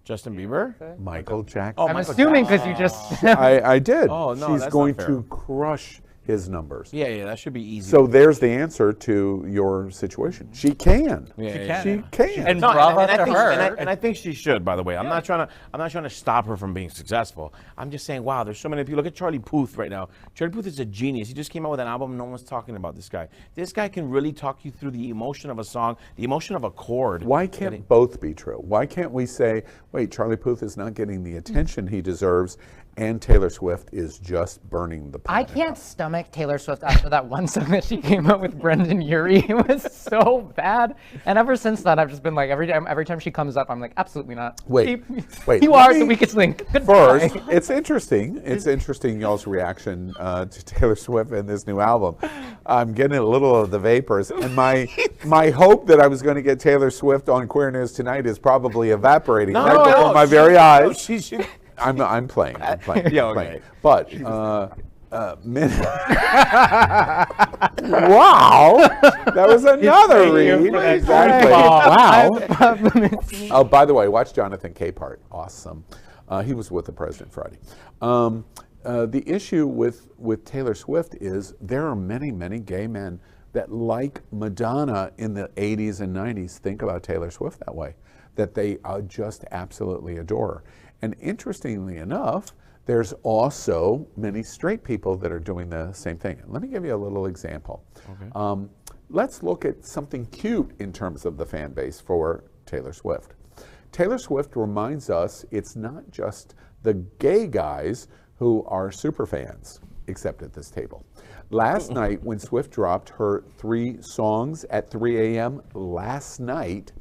Justin Bieber? Michael Jackson. Oh, I'm Michael assuming because you just. I did. Oh, no, She's that's going not fair. to crush his numbers. Yeah, that should be easy. So there's the answer to your situation. She can. Yeah, She can. And No, bravo and I to think, her. and I think she should. By the way, I'm not trying to stop her from being successful. I'm just saying, wow, there's so many people. Look at Charlie Puth right now. Charlie Puth is a genius. He just came out with an album. No one's talking about this guy. This guy can really talk you through the emotion of a song, the emotion of a chord. Why can't both be true? Why can't we say, wait, Charlie Puth is not getting the attention he deserves, and Taylor Swift is just burning the I planet. can't stomach Taylor Swift after that one song that she came out with Brendan Urie. It was so bad. And ever since then, I've just been like, every time she comes up, I'm like, absolutely not. Wait. You are the weakest link. Goodbye. First, it's interesting. It's interesting y'all's reaction to Taylor Swift and this new album. I'm getting a little of the vapors, and my hope that I was going to get Taylor Swift on Queer News Tonight is probably evaporating right before my very eyes. I'm playing. I'm playing. Yeah, I'm playing. okay. But wow, that was another read. Exactly. Wow. Oh, by the way, watch Jonathan Capehart. Awesome. He was with the president Friday. The issue with Taylor Swift is there are many gay men that, like Madonna in the 80s and 90s, think about Taylor Swift that way, that they just absolutely adore her. And interestingly enough, there's also many straight people that are doing the same thing. Let me give you a little example. Okay. Let's look at something cute in terms of the fan base for Taylor Swift. Taylor Swift reminds us it's not just the gay guys who are super fans, except at this table. Last night, when Swift dropped her 3 songs at 3 a.m. last night,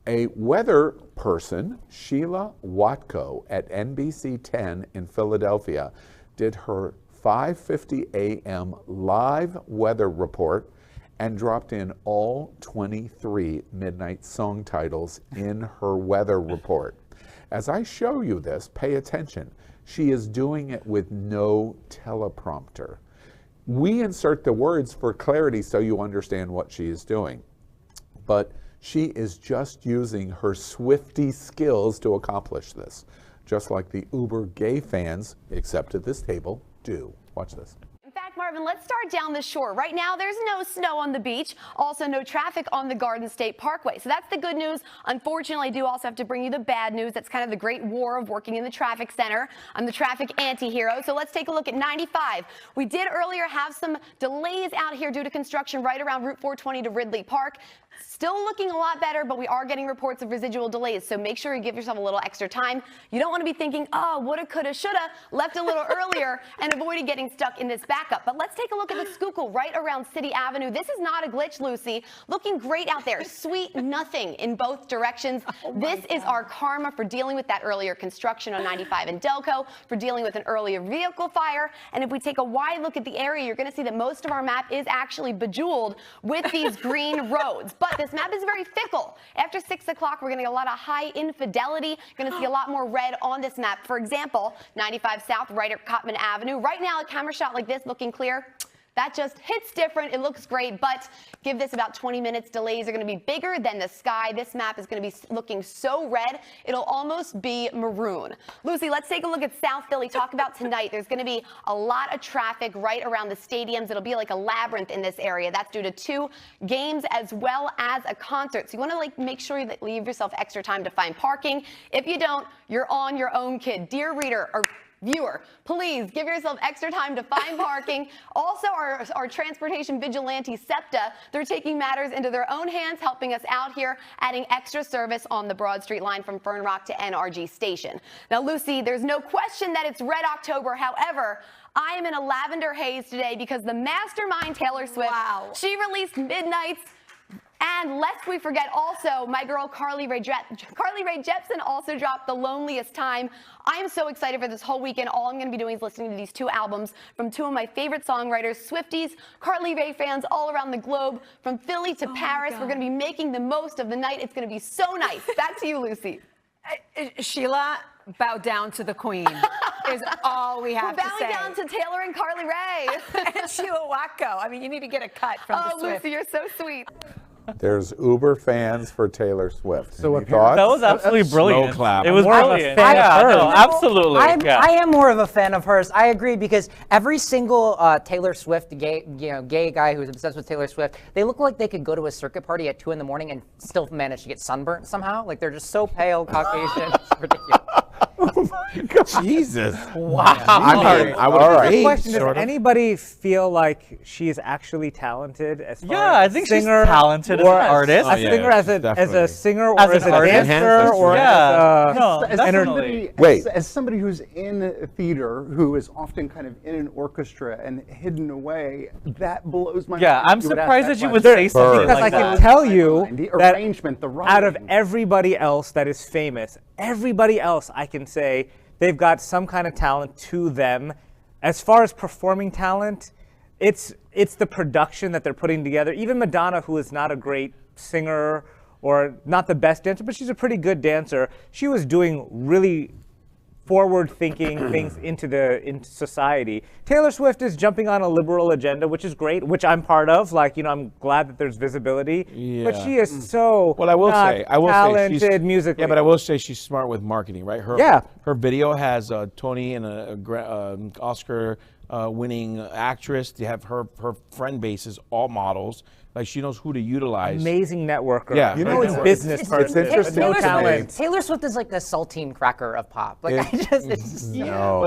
a weather person, Sheila Watko at NBC 10 in Philadelphia, did her 5:50 a.m. live weather report and dropped in all 23 midnight song titles in her weather report. As I show you this, pay attention. She is doing it with no teleprompter. We insert the words for clarity so you understand what she is doing. But she is just using her Swiftie skills to accomplish this, just like the uber gay fans, except at this table, do. Watch this. In fact, Marvin, let's start down the shore. Right now, there's no snow on the beach. Also, no traffic on the Garden State Parkway. So that's the good news. Unfortunately, I do also have to bring you the bad news. That's kind of the great war of working in the traffic center. I'm the traffic anti-hero. So let's take a look at 95. We did earlier have some delays out here due to construction right around Route 420 to Ridley Park. Still looking a lot better, but we are getting reports of residual delays, so make sure you give yourself a little extra time. You don't want to be thinking, oh, woulda, coulda, shoulda, left a little earlier and avoided getting stuck in this backup. But let's take a look at the Schuylkill right around City Avenue. This is not a glitch, Lucy. Looking great out there. Sweet nothing in both directions. This is our karma for dealing with that earlier construction on 95 and Delco, for dealing with an earlier vehicle fire. And if we take a wide look at the area, you're going to see that most of our map is actually bejeweled with these green roads. But this map is very fickle. After 6 o'clock, we're going to get a lot of high infidelity. You're going to see a lot more red on this map. For example, 95 South, right at Cottman Avenue. Right now, a camera shot like this, looking clear. That just hits different. It looks great, but give this about 20 minutes. Delays are going to be bigger than the sky. This map is going to be looking so red, it'll almost be maroon. Lucy, let's take a look at South Philly. Talk about tonight. There's going to be a lot of traffic right around the stadiums. It'll be like a labyrinth in this area. That's due to 2 games as well as a concert. So you want to make sure that leave yourself extra time to find parking. If you don't, you're on your own, kid. Dear reader, or viewer, please give yourself extra time to find parking. Also, our transportation vigilante, SEPTA, they're taking matters into their own hands, helping us out here, adding extra service on the Broad Street line from Fern Rock to NRG Station. Now, Lucy, there's no question that it's Red October. However, I am in a lavender haze today because the mastermind Taylor Swift, she released Midnights. And lest we forget also, my girl Carly Rae Jepsen also dropped The Loneliest Time. I am so excited for this whole weekend. All I'm going to be doing is listening to these 2 albums from 2 of my favorite songwriters, Swifties, Carly Rae fans all around the globe, from Philly to Paris. We're going to be making the most of the night. It's going to be so nice. Back to you, Lucy. Sheila, bow down to the queen is all we have to say. We're bowing down to Taylor and Carly Rae. And Sheila Watko. I mean, you need to get a cut from the Swift. Lucy, you're so sweet. There's uber fans for Taylor Swift. So Any thoughts? that was absolutely brilliant. Slow clap. It was brilliant. No, absolutely. I am more of a fan of hers. I agree, because every single Taylor Swift gay guy who's obsessed with Taylor Swift, they look like they could go to a circuit party at 2 in the morning and still manage to get sunburnt somehow. Like, they're just so pale, Caucasian. It's ridiculous. Jesus. Wow. I mean, I would All right. agree, The question, does sort of. anybody feel like she is actually talented as far Yeah, as I think singer she's talented as or an artist. A singer, as a definitely. singer, or As as an a artist. dancer, or Yeah. as No, a definitely. Wait. As somebody who's in theater, who is often kind of in an orchestra and hidden away, that blows my Yeah, mind. I'm You would ask surprised that that you would question. say something because like I can that. tell you The that arrangement, the out of writing. everybody else that is famous, everybody else I can say they've got some kind of talent to them. As far as performing talent, it's the production that they're putting together. Even Madonna, who is not a great singer or not the best dancer, but she's a pretty good dancer, she was doing really forward-thinking things into society. Taylor Swift is jumping on a liberal agenda, which is great, which I'm part of. Like, I'm glad that there's visibility. But she is so Well, I will not say talented she's musically. Yeah, but I will say she's smart with marketing, right? Her video has a Tony and a Oscar winning actress. To have her friend base is all models. Like, she knows who to utilize. Amazing networker. Yeah. It's business person. It's interesting. No to me. talent. Taylor Swift is like the saltine cracker of pop. Like it's just No.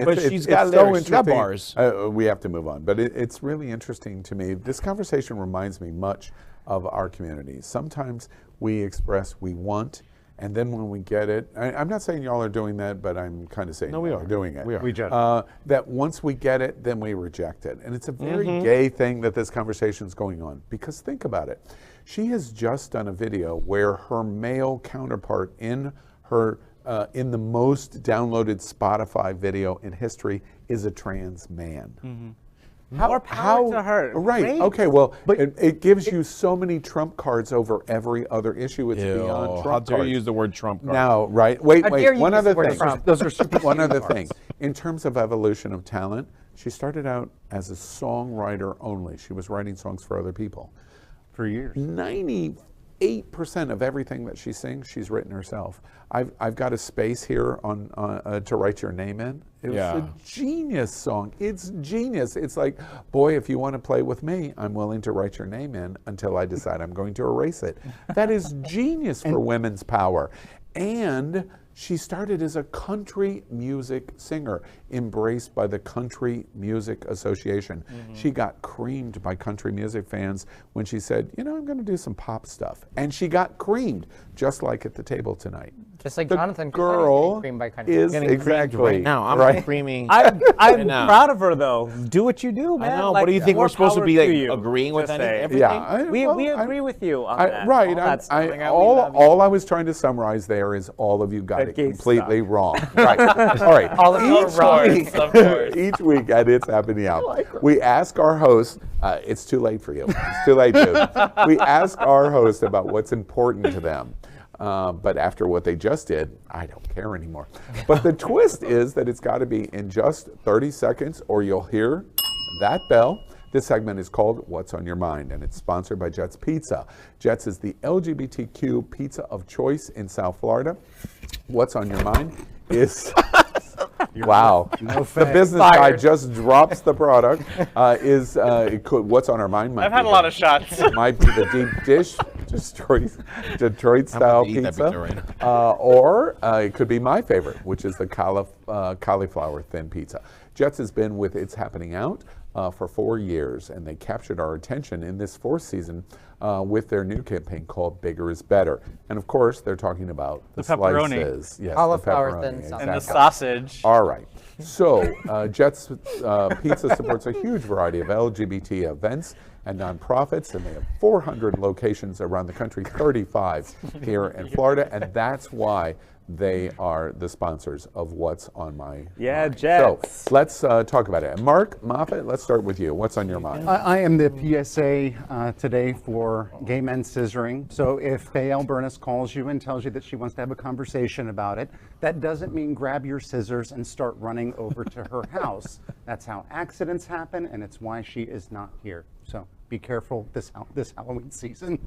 But she's got lyrics, she's got bars. We have to move on. But it's really interesting to me. This conversation reminds me much of our community. Sometimes we express we want, and then when we get it, I'm not saying y'all are doing that, but I'm kind of saying No, we y'all are doing it. We are. We judge. That once we get it, then we reject it. And it's a very gay thing that this conversation is going on. Because think about it. She has just done a video where her male counterpart in her in the most downloaded Spotify video in history is a trans man. More power to her. Right. Great. Okay. Well, it gives you so many trump cards over every other issue. It's Ew, beyond how trump dare cards. you use the word Trump card? Now, right? Wait. How dare you One use other the word thing. Trump? Those are super One other cards. thing. In terms of evolution of talent, she started out as a songwriter only. She was writing songs for other people. For years. 98% of everything that she sings, she's written herself. I've got a space here on to write your name in. It was a genius song. It's genius. It's like, boy, if you want to play with me, I'm willing to write your name in until I decide I'm going to erase it. That is genius for women's power. And she started as a country music singer, embraced by the Country Music Association. She got creamed by country music fans when she said, I'm going to do some pop stuff. And she got creamed, just like at the table tonight. just like The Jonathan. girl creamed by country. is Getting creamed exactly right now. I'm creaming. I'm right now. proud of her though. Do what you do, man. I know, Like, but do you think more we're supposed to power be like you. agreeing with Just any, say. everything? Yeah, We agree with you on that. Right. All that stuff. Like, we love you. All I was trying to summarize there is all of you got That it gay completely wrong. Right. All right. All of you are wrong. Each week at It's Happening Out, we ask our hosts, it's too late for you. It's too late, dude. We ask our hosts about what's important to them. But after what they just did, I don't care anymore. But the twist is that it's got to be in just 30 seconds or you'll hear that bell. This segment is called What's on Your Mind, and it's sponsored by Jets Pizza. Jets is the LGBTQ pizza of choice in South Florida. What's on your mind is... Wow. The business guy just drops the product. What's on our mind? I've had a lot of shots. Might be the deep dish, Detroit style pizza. Or it could be my favorite, which is the cauliflower thin pizza. Jets has been with It's Happening Out for 4 years, and they captured our attention in this fourth season with their new campaign called Bigger is Better. And of course, they're talking about the pepperoni. Slices. Yes, Cauliflower the thin pepperoni, sausage. And the exactly. sausage. All right. So, Jets Pizza supports a huge variety of LGBT events and nonprofits, and they have 400 locations around the country, 35 here in Florida, and that's why they are the sponsors of What's on My Mind. Jets. So, let's talk about it. Mark Moffett, let's start with you. What's on your mind? I am the PSA today for gay men scissoring. So if Faye Albernis calls you and tells you that she wants to have a conversation about it, that doesn't mean grab your scissors and start running over to her house. That's how accidents happen, and it's why she is not here. So be careful this Halloween season.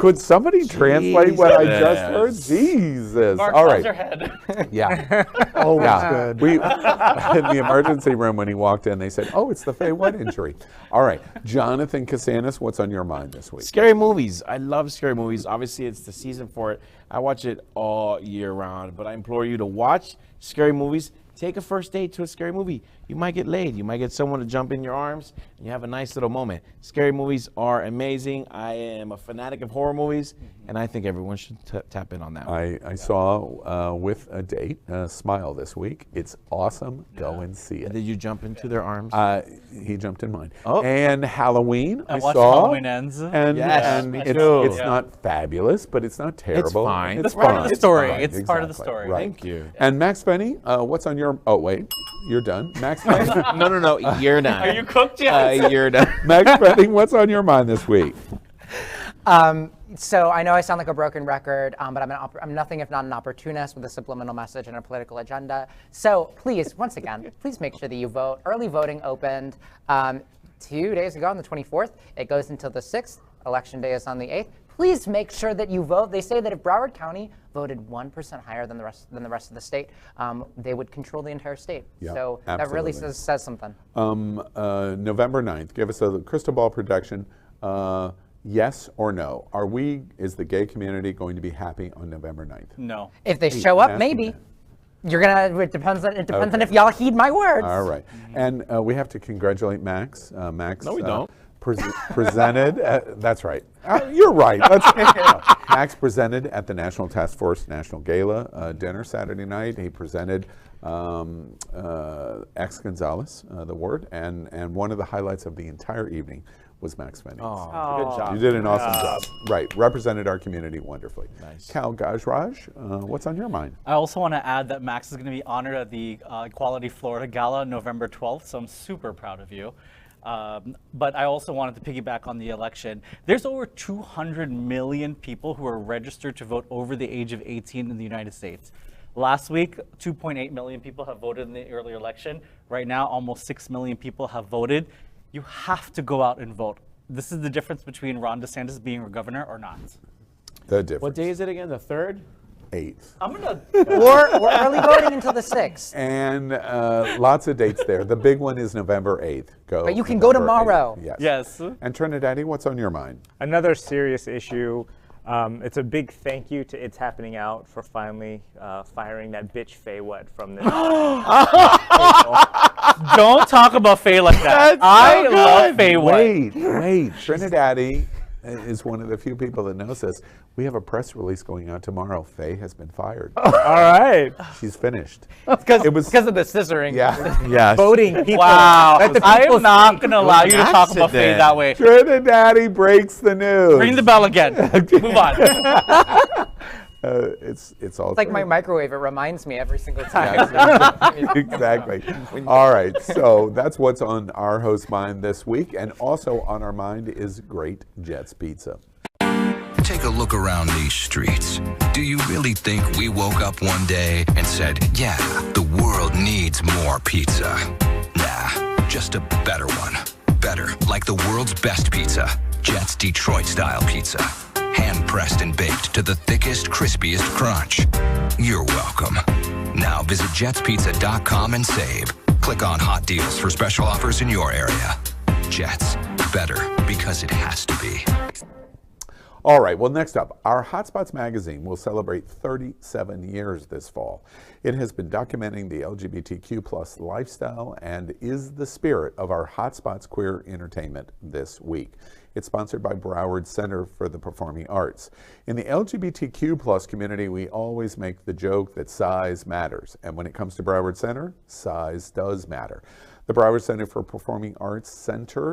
Could somebody translate what I just Jesus. heard? Jesus. Mark, All how's right. your head? Yeah. Always Yeah. good. We, in the emergency room when he walked in, they said, oh, it's the Fay What injury. All right. Jonathan Casanas, what's on your mind this week? Scary movies. I love scary movies. Obviously, it's the season for it. I watch it all year round, but I implore you to watch scary movies. Take a first date to a scary movie. You might get laid. You might get someone to jump in your arms, and you have a nice little moment. Scary movies are amazing. I am a fanatic of horror movies, and I think everyone should tap in on that one. I saw with a date, Smile this week. It's awesome. Go and see it. Did you jump into their arms? He jumped in mine. Oh. And Halloween, I watched saw. Halloween Ends. And, Yes, and me it's too. not fabulous, but it's not terrible. fine. It's It's part of fine. the story. fine. It's part of the Exactly. story. Right. Thank you. And Maxx Fenning, what's on your? Oh wait, you're done. Maxx Fenning. No, you're done. Are you cooked yet? You're done. Maxx Fenning, what's on your mind this week? So I know I sound like a broken record, but I'm nothing if not an opportunist with a subliminal message and a political agenda. So please, once again, please make sure that you vote. Early voting opened 2 days ago on the 24th. It goes until the 6th. Election day is on the 8th. Please make sure that you vote. They say that if Broward County voted 1% higher than the rest of the state, they would control the entire state. Yeah, so that really absolutely. says something. November 9th. Give us a crystal ball prediction. Yes or no? Is the gay community going to be happy on November 9th? No. If they show up, asking maybe. that. It depends on if y'all heed my words. All right. And we have to congratulate Max. Max. No, we don't. Presented. That's right. You're right. Max presented at the National Task Force National Gala dinner Saturday night. He presented X Gonzalez the award, and one of the highlights of the entire evening was Maxx Fenning. Oh, good job. You did an awesome job. Right. Represented our community wonderfully. Nice. Kal Gajraj, what's on your mind? I also want to add that Max is going to be honored at the Equality Florida Gala November 12th, so I'm super proud of you. But I also wanted to piggyback on the election. There's over 200 million people who are registered to vote over the age of 18 in the United States. Last week, 2.8 million people have voted in the early election. Right now, almost 6 million people have voted. You have to go out and vote. This is the difference between Ron DeSantis being a governor or not. The difference. What day is it again? The 3rd? 8th. I'm gonna. Or early voting until the 6th. And lots of dates there. The big one is November 8th. Go. But you can go November tomorrow. 8th. Yes. Yes. And Trinidadi, what's on your mind? Another serious issue. It's a big thank you to It's Happening Out for finally firing that bitch Fay What from this. Don't talk about Faye like that. I love Faye What. Wait. Trinidadi is one of the few people that knows this. We have a press release going out tomorrow. Faye has been fired. All right. She's finished. Because of the scissoring. Yeah. Yes. Voting people. Wow. Let the I people am not speak. going to allow you to talk about Faye Accident. that way. Trinidadi breaks the news. Ring the bell again. Move on. It's all It's like my microwave. It reminds me every single time. Exactly. All right. So that's what's on our host mind this week. And also on our mind is Great Jets Pizza. Take a look around these streets. Do you really think we woke up one day and said, yeah, the world needs more pizza? Nah, just a better one. Better, like the world's best pizza, Jets Detroit-style pizza. Hand-pressed and baked to the thickest, crispiest crunch. You're welcome. Now visit jetspizza.com and save. Click on hot deals for special offers in your area. Jets, better because it has to be. All right, well, next up, our Hotspots Magazine will celebrate 37 years this fall. It has been documenting the LGBTQ plus lifestyle and is the spirit of our Hotspots Queer Entertainment this week. It's sponsored by Broward Center for the Performing Arts. In the LGBTQ plus community, we always make the joke that size matters. And when it comes to Broward Center, size does matter. The Broward Center for Performing Arts The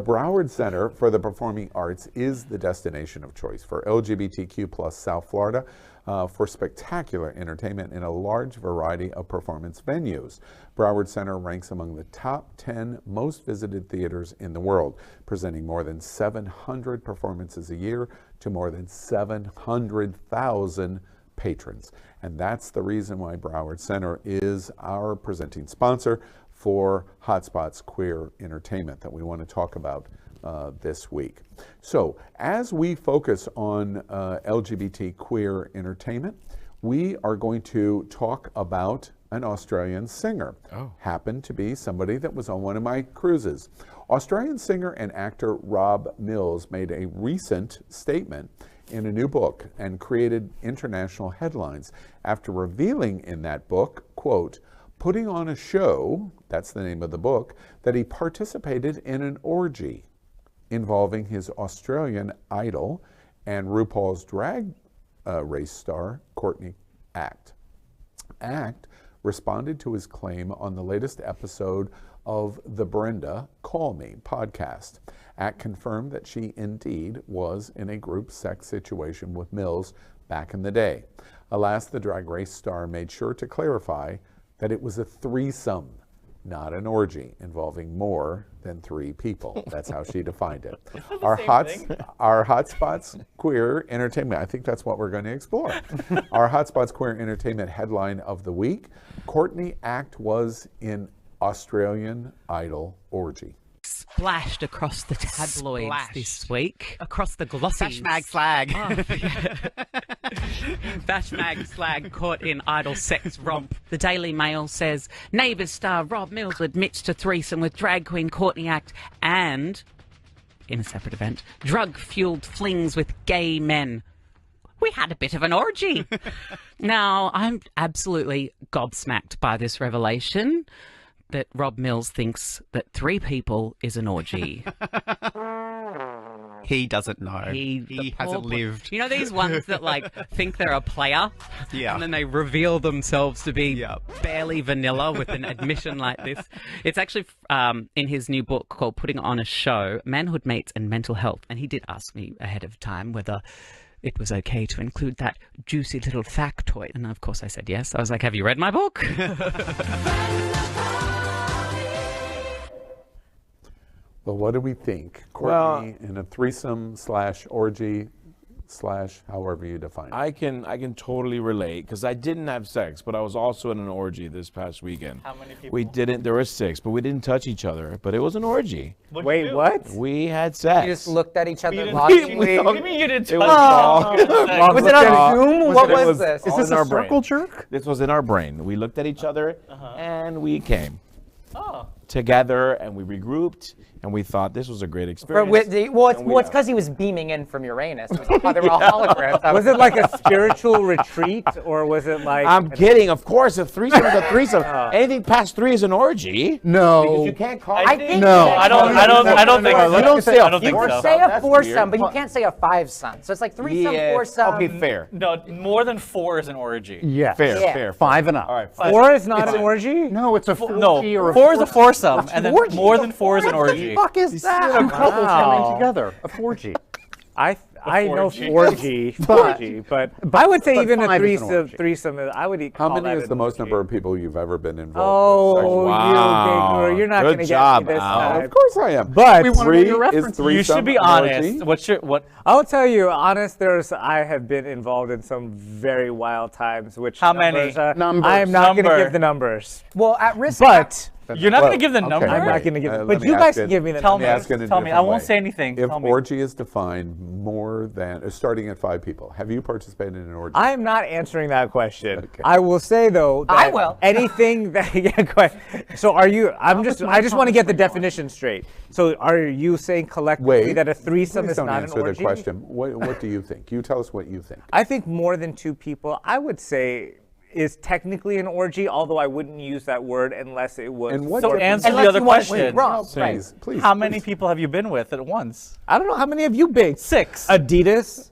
Broward Center for the Performing Arts is the destination of choice for LGBTQ plus South Florida for spectacular entertainment in a large variety of performance venues. Broward Center ranks among the top 10 most visited theaters in the world, presenting more than 700 performances a year to more than 700,000 patrons. And that's the reason why Broward Center is our presenting sponsor for Hotspots Queer Entertainment that we want to talk about this week. So as we focus on LGBT queer entertainment, we are going to talk about an Australian singer. Happened to be somebody that was on one of my cruises. Australian singer and actor Rob Mills made a recent statement in a new book and created international headlines after revealing in that book, quote, putting on a show, that's the name of the book, that he participated in an orgy involving his Australian idol and RuPaul's Drag Race star, Courtney Act. Act responded to his claim on the latest episode of the Brenda Call Me podcast. Act confirmed that she indeed was in a group sex situation with Mills back in the day. Alas, the Drag Race star made sure to clarify that it was a threesome, not an orgy involving more than 3 people. That's how she defined it. Our Hotspots Queer Entertainment, I think that's what we're going to explore. Our Hotspots Queer Entertainment headline of the week, Courtney Act was in Australian Idol orgy. Splashed across the tabloids this week. Across the glossies. Bash mag slag. Bash mag slag caught in idol sex romp. The Daily Mail says, Neighbours star Rob Mills admits to threesome with drag queen Courtney Act and, in a separate event, drug-fueled flings with gay men. We had a bit of an orgy. Now, I'm absolutely gobsmacked by this revelation that Rob Mills thinks that 3 people is an orgy. He doesn't know. He hasn't lived. You know these ones that like think they're a player? Yeah. And then they reveal themselves to be barely vanilla with an admission like this. It's actually in his new book called Putting On a Show, Manhood, Mates and Mental Health. And he did ask me ahead of time whether it was okay to include that juicy little factoid. And of course I said yes. I was like, have you read my book? Well, what do we think? Courtney in a threesome / orgy / however you define it. I can totally relate because I didn't have sex, but I was also in an orgy this past weekend. How many people? We didn't. There were 6, but we didn't touch each other. But it was an orgy. Wait, what? We had sex. You just looked at each other didn't- logically. What do you mean you didn't It touch was each Was it on Zoom? What was this? all Is this in our a circle brain. jerk? This was in our brain. We looked at each other and we came Oh. together and we regrouped and we thought this was a great For experience. well, it's because he was beaming in from Uranus. They were all holograms. Was it like a spiritual retreat, or was it like? I'm kidding. Of course, a threesome is a threesome. Anything past 3 is an orgy. No. Because you can't call I it. think No. I don't think so. You don't say I don't You think could so. say a That's foursome, weird. but you can't say a fivesome. So it's like threesome, Yeah. foursome. Okay, fair. No, more than 4 is an orgy. Yeah. Fair, Yeah. fair. 5 and up. All right. 4 is not an orgy? No, it's a No, 4 or 4 is a foursome, and then orgy. more than 4 is an orgy. What the fuck is that? Two couples coming together. A 4G. I know 4G. 4G, but I would say but even a 5 is an orgy. threesome. I would How call many that is an the most orgy. number of people you've ever been involved Oh, with sexually? Wow. you're not Good going to get job, me this Al. time. Of course I am. But We wanna know your references. You should be honest. What's your what? I'll tell you, honest. I have been involved in some very wild times. Which How many? Numbers. I am not going to Number. give the numbers, Well, at risk. but You're not going to give the okay. number. I'm not going to give. Let But me you ask guys it. can give me the Tell numbers. me. Ask it in a Tell me. I different won't way. say anything. If Tell me. orgy is defined more than, starting at 5 people, have you participated in an orgy? I am not answering that question. I will say though that I will. anything that go ahead. So are you? I just want to get the definition straight. So are you saying collectively Wait, that a threesome please is don't not answer an orgy? the question. What do you think? You tell us what you think. I think more than 2 people, I would say, is technically an orgy, although I wouldn't use that word unless it was. And what So difference- answer the other question. Please, please. How many people have you been with at once? I don't know, how many have you been? 6. Adidas?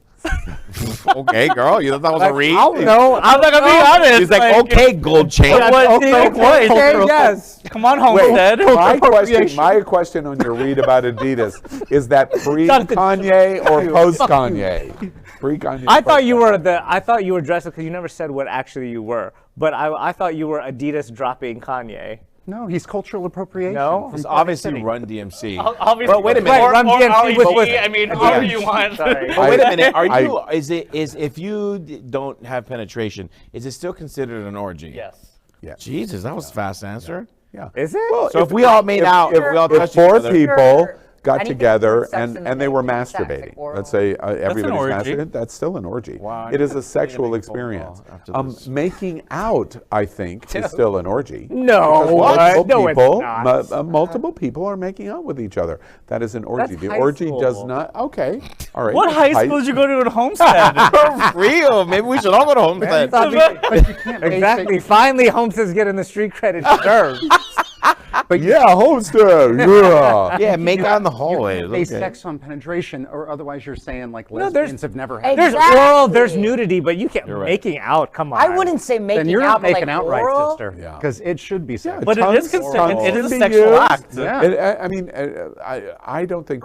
Okay, girl. You thought that was a read? I don't know. I'm not gonna be honest. He's like, okay, gold chain. Okay, yes. Come on, Homestead. My question on your read about Adidas is that pre-Kanye or post-Kanye? Pre-Kanye. I thought you were dressed because you never said what actually you were. But I thought you were Adidas dropping Kanye. No, he's cultural appropriation. No? from It's Party obviously City. Run DMC. Obviously, But wait a minute. Or, Run or DMC was- REG, I mean, however you want. Sorry. But wait a minute. Are I- you? Is if you don't have penetration, is it still considered an orgy? Yes. Yeah. Jesus, that was a fast answer. Yeah. Is it? Well, So if we all made out, if we all if touched four each other- people got Anything together with sex in and the they were making, sex, like masturbating, oral. let's say everybody's orgy. masturbating, that's still an orgy. Wow, It is I'm a sexual getting experience. football after this. Making out, I think, is still an orgy. No, Because no, it's people, not. multiple people are making out with each other. That is an orgy. That's The high orgy does school. not. Okay, all right. What high school did you go to in Homestead? For real. Maybe we should all go to Homestead. But you can't Exactly. Finally, Homestead's getting the street credit it deserves. But yeah, Homestead. Yeah. Yeah, make out in the hallway. You base sex on penetration, or otherwise you're saying like No, lesbians have never had. There's Exactly. oral, there's nudity, but you can't right. making out. Come on. I wouldn't say making Then you're out, not but making like out right, oral. sister. Yeah. Because it should be sex. But it is considered. It is a can be sexual used. act. Yeah. I mean, I don't think,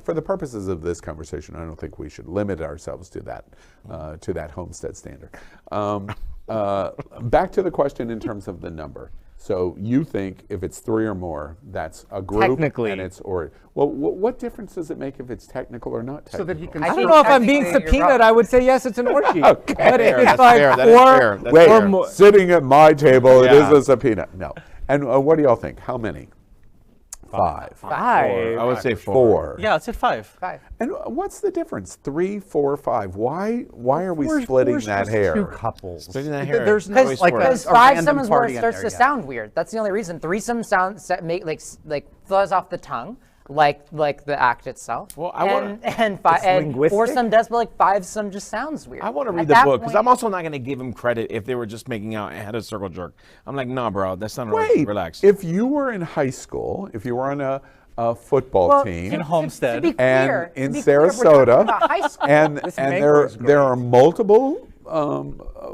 for the purposes of this conversation, I don't think we should limit ourselves to that Homestead standard. Back to the question in terms of the number. So you think if it's 3 or more, that's a group, Technically. and it's or well, what difference does it make if it's technical or not technical? So that he can. I don't know if I'm being Technically, you're subpoenaed. wrong. I would say yes, it's an orgy. Okay. But if Fair, it's that's like fair, that is fair, that's Wait, fair. more- sitting at my table, it Yeah. is a subpoena. No. And what do y'all think? How many? 5. Five. I would say 4. Yeah, it's at 5. Five. And what's the difference? 3, 4, 5. Why are we We're splitting that just hair? Two couples. Splitting that hair. There's no Because- like Because a random threesome is where party it in starts there to yet. sound weird. That's the only reason. Threesome sounds make like fuzz off the tongue, like the act itself. Well, I wanna- and linguistic? foursome does, but like fivesome just sounds weird. I want to At read the that book because point- I'm also not going to give him credit if they were just making out and had a circle jerk. I'm like, no, bro, that's not right. Wait, Relax. if you were in high school, if you were on a football Well, team In Homestead. To be and clear, in to be clear, we're talking Sarasota, about high school. and mango there is there are multiple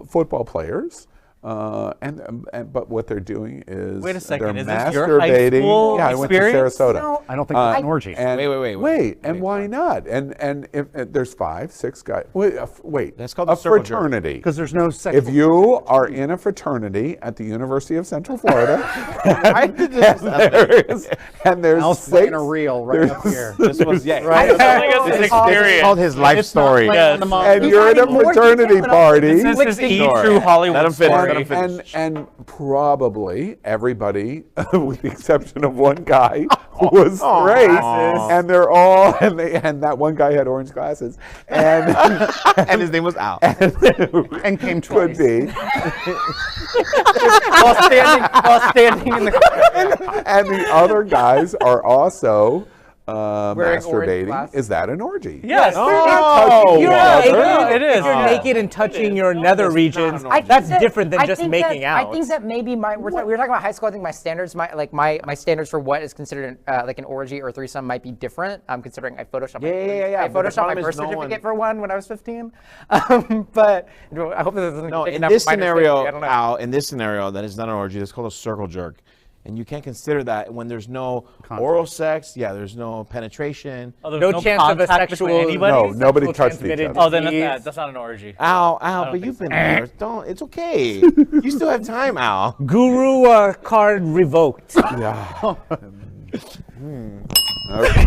football players. But what they're doing is Wait a second, they're is this your high masturbating. school Yeah, I went to experience? Sarasota. No, I don't think it's an orgy. And Wait, and why not? And if there's 5, 6 guys. Wait, That's called a the circle jerk. fraternity. Because there's no sex. If you are in a fraternity at the University of Central Florida, and there's Al's 6, playing a reel right up there's- here. This was, yeah. Right. This is called his life story. Yes. and you're at a fraternity party, This is E true Hollywood Let him finish. story. Let him finish. and probably everybody, with the exception of one guy, was straight, and they're all and that one guy had orange glasses, and And his name was Al. And came could twice. be, while standing in the and the other guys are also Wearing orange masturbating. glasses. Is that an orgy? Yes. They're not touching You're each naked. other. It is. If you're naked and touching your nether regions, that's different than just making out. I think that maybe we were talking about high school. I think my standards, my standards for what is considered like an orgy or threesome might be different. Considering I photoshopped. Yeah. I But the photoshopped my problem is birth no one- certificate for one when I was 15. But I hope this doesn't. No, take in enough this minor scenario, safety, I don't know. Al, in this scenario, that is not an orgy. That's called a circle jerk. And you can't consider that when there's no oral sex. Yeah, there's no penetration. Oh, there's no chance of a contact between sexual. anybody? No, nobody sexual touched each transmitted other. Oh, then disease. that's not an orgy. Al, don't but think you've so. been there. Don't. It's okay. You still have time, Al. Guru card revoked. Yeah. Okay.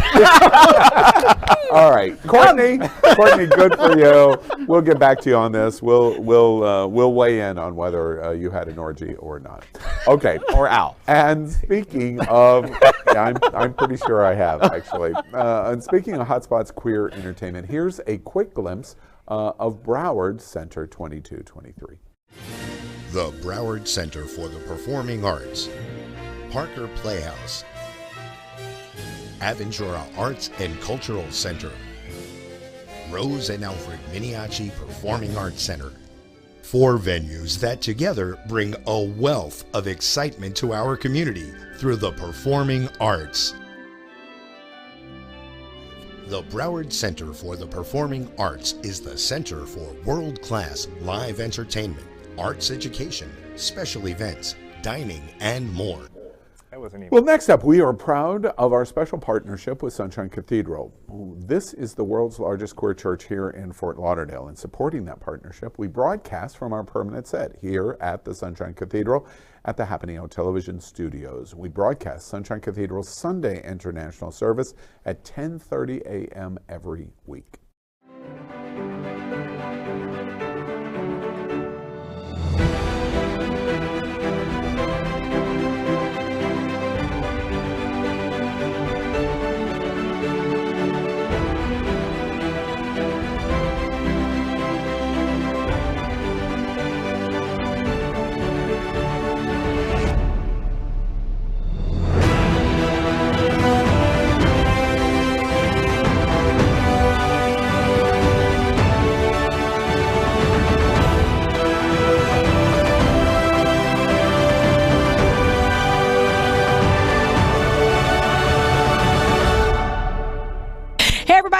All right, Courtney, good for you. We'll get back to you on this. We'll weigh in on whether you had an orgy or not. Okay, Or Al. and speaking of, yeah, I'm pretty sure I have actually. And speaking of Hotspots queer entertainment, here's a quick glimpse of Broward Center 2223. The Broward Center for the Performing Arts, Parker Playhouse, Aventura Arts and Cultural Center, Rose and Alfred Miniaci Performing Arts Center. 4 venues that together bring a wealth of excitement to our community through the performing arts. The Broward Center for the Performing Arts is the center for world-class live entertainment, arts education, special events, dining, and more. Well, next up, we are proud of our special partnership with Sunshine Cathedral. This is the world's largest queer church here in Fort Lauderdale. In supporting that partnership, we broadcast from our permanent set here at the Sunshine Cathedral at the Happening Television Studios. We broadcast Sunshine Cathedral's Sunday International Service at 10:30 a.m. every week.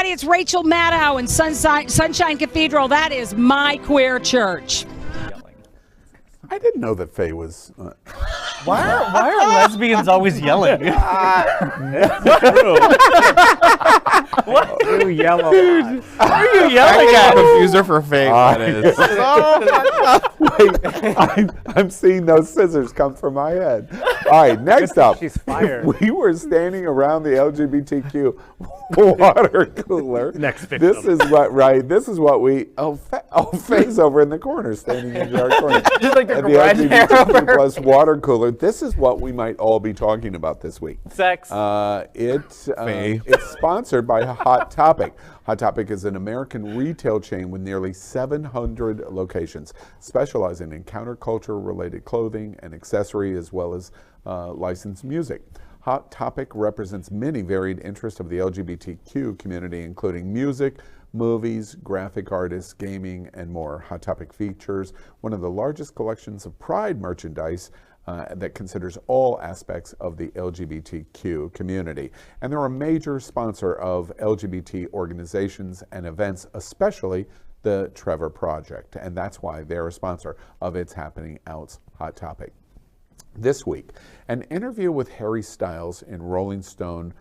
everybody. It's Rachel Maddow and Sunshine Cathedral. That is my queer church. I didn't know that Faye was. Why are lesbians always yelling? What? You yellow. Dude, what are you yelling at? Confuse her for Faye. Wait, I'm seeing those scissors come from my head. All right, next up. She's fired. We were standing around the LGBTQ water cooler. Next victim. This is what we. Faye's over in the corner, standing in our corner. Just like the At the red hair LGBTQ plus water cooler. This is what we might all be talking about this week. Sex. It's sponsored by Hot Topic. Hot Topic is an American retail chain with nearly 700 locations, specializing in counterculture-related clothing and accessory, as well as licensed music. Hot Topic represents many varied interests of the LGBTQ community, including music, movies, graphic artists, gaming, and more. Hot Topic features one of the largest collections of Pride merchandise that considers all aspects of the LGBTQ community. And they're a major sponsor of LGBT organizations and events, especially the Trevor Project. And that's why they're a sponsor of It's Happening Out's Hot Topic. This week, an interview with Harry Styles in Rolling Stone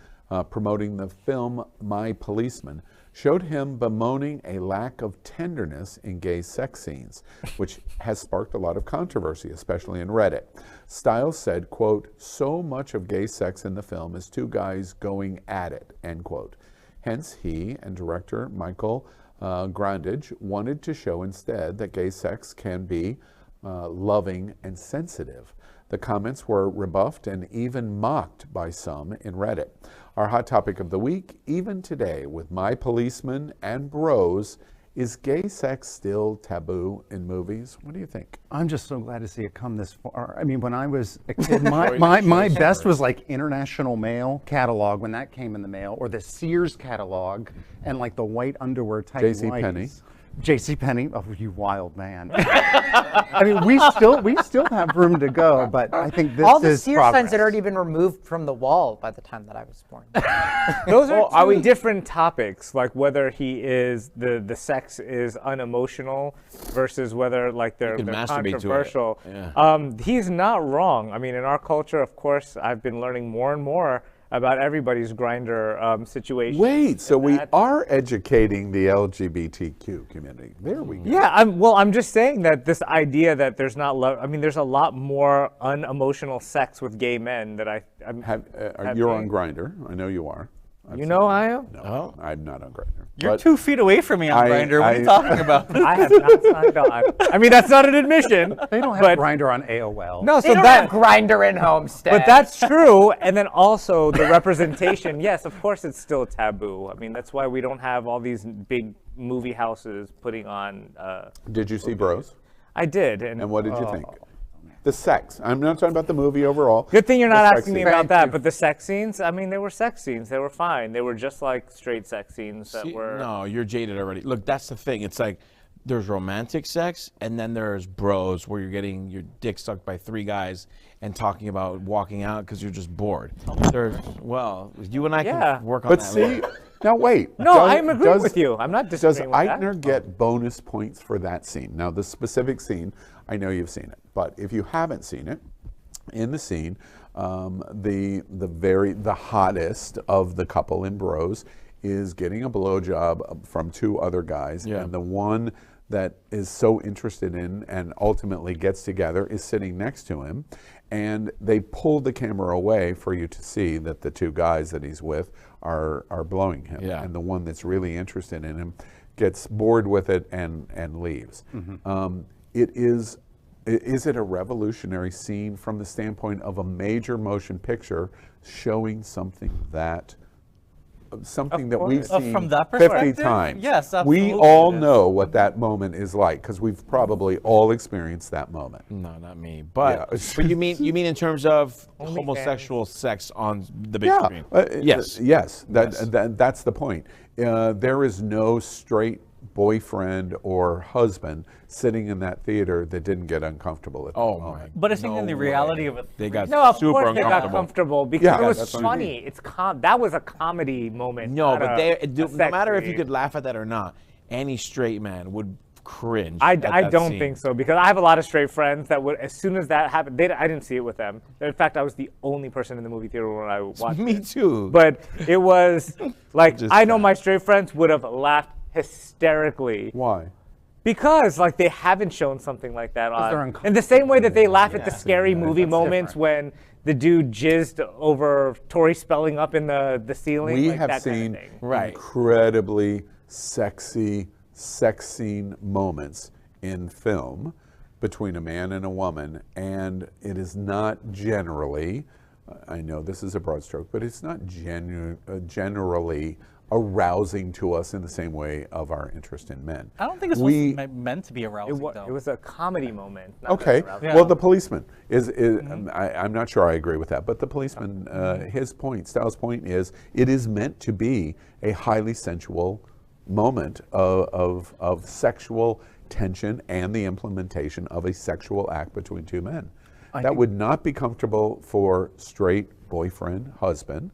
promoting the film My Policeman showed him bemoaning a lack of tenderness in gay sex scenes, which has sparked a lot of controversy, especially in Reddit. Styles said, quote, "So much of gay sex in the film is two guys going at it," end quote. Hence, he and director Michael Grandage wanted to show instead that gay sex can be loving and sensitive. The comments were rebuffed and even mocked by some in Reddit. Our hot topic of the week, even today, with My Policeman and Bros, is gay sex still taboo in movies? What do you think? I'm just so glad to see it come this far. I mean, when I was a kid, my best was like International Mail catalog when that came in the mail, or the Sears catalog, and like the white underwear type. JCPenney. JCPenney, oh, you wild man. I mean, we still have room to go, but I think this all the is Sears progress. signs had already been removed from the wall by the time that I was born. Those are we different topics, like whether he is the sex is unemotional versus whether like they're controversial. Yeah. He's not wrong. I mean, in our culture, of course, I've been learning more and more about everybody's Grindr situation. Wait, so we are educating the LGBTQ community. There we go. Yeah, I'm just saying that this idea that there's not love. I mean, there's a lot more unemotional sex with gay men that you're on Grindr. I know you are. You know I am? No, I'm not on Grindr. You're 2 feet away from me on Grindr. What are you talking about? I have not signed on. I mean, that's not an admission. They don't have Grindr on AOL. No, they don't have Grindr in Homestead. But that's true. And then also the representation. Yes, of course, it's still taboo. I mean, that's why we don't have all these big movie houses putting on. Did you see Bros? I did. And what did you think? The sex. I'm not talking about the movie overall. Good thing you're not asking me about that, but the sex scenes, I mean, they were sex scenes. They were fine. They were just like straight sex scenes that were... No, you're jaded already. Look, that's the thing. It's like there's romantic sex, and then there's bros where you're getting your dick sucked by 3 guys and talking about walking out because you're just bored. Well, you and I can work on that. But see... Now wait. No, I'm agreeing with you. I'm not disagreeing with that. Does Eichner get bonus points for that scene? Now, the specific scene, I know you've seen it, but if you haven't seen it, in the scene, the hottest of the couple in Bros is getting a blowjob from 2 other guys, and the one that is so interested in and ultimately gets together is sitting next to him, and they pulled the camera away for you to see that the 2 guys that he's with are blowing him, and the one that's really interested in him gets bored with it and leaves. Mm-hmm. Is it a revolutionary scene from the standpoint of a major motion picture showing something that we've seen from that 50 times? Yes, absolutely. We all know what that moment is like because we've probably all experienced that moment. No, not me. But but you mean in terms of homosexual sex on the big screen? Yes. That's the point. There is no straight boyfriend or husband sitting in that theater that didn't get uncomfortable at that moment. But I think in the reality of it, They got No, of super course they got uncomfortable. comfortable because Yeah, it was that's what I funny. It's that was a comedy moment. No, not but a no sex matter if you scene. could laugh at that or not, any straight man would cringe. I at that don't scene. think so because I have a lot of straight friends that would, as soon as that happened, I didn't see it with them. In fact, I was the only person in the movie theater when I watched Me it. too. But it was like, Just I know my straight friends would have laughed hysterically. Why? Because like they haven't shown something like that they're on. In the same way that they laugh at the scary movie that's moments when the dude jizzed over Tori Spelling up in the ceiling. We like have that kind of seen thing. incredibly sexy sex scene moments in film between a man and a woman, and it is not generally, I know this is a broad stroke, but it's not generally arousing to us in the same way of our interest in men. I don't think it's meant to be arousing, though. It was a comedy moment. not Okay, very arousing. well, the policeman is I'm not sure I agree with that, but the policeman, his point, Styles' point is, it is meant to be a highly sensual moment of sexual tension and the implementation of a sexual act between two men. That would not be comfortable for straight boyfriend, husband.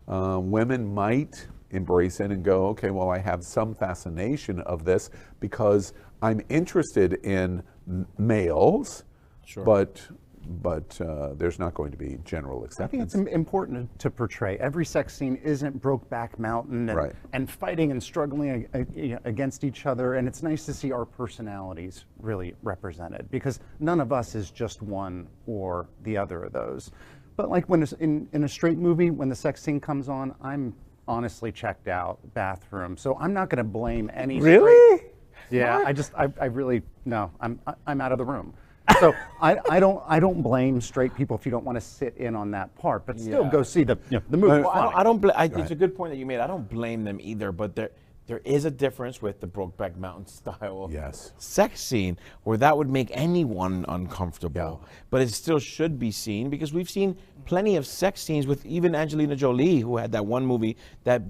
Women might embrace it and go, okay, well, I have some fascination of this because I'm interested in males, but there's not going to be general acceptance. I think it's important to portray. Every sex scene isn't Brokeback Mountain and fighting and struggling against each other, and it's nice to see our personalities really represented because none of us is just one or the other of those. But like when it's in a straight movie, when the sex scene comes on, I'm honestly checked out bathroom, so I'm not going to blame any. Really? Yeah, I really no. I'm out of the room. So I don't blame straight people if you don't want to sit in on that part, but still go see the movie. Well, I don't. It's a good point that you made. I don't blame them either, but there is a difference with the Brokeback Mountain style sex scene where that would make anyone uncomfortable. But it still should be seen because we've seen plenty of sex scenes with even Angelina Jolie, who had that one movie that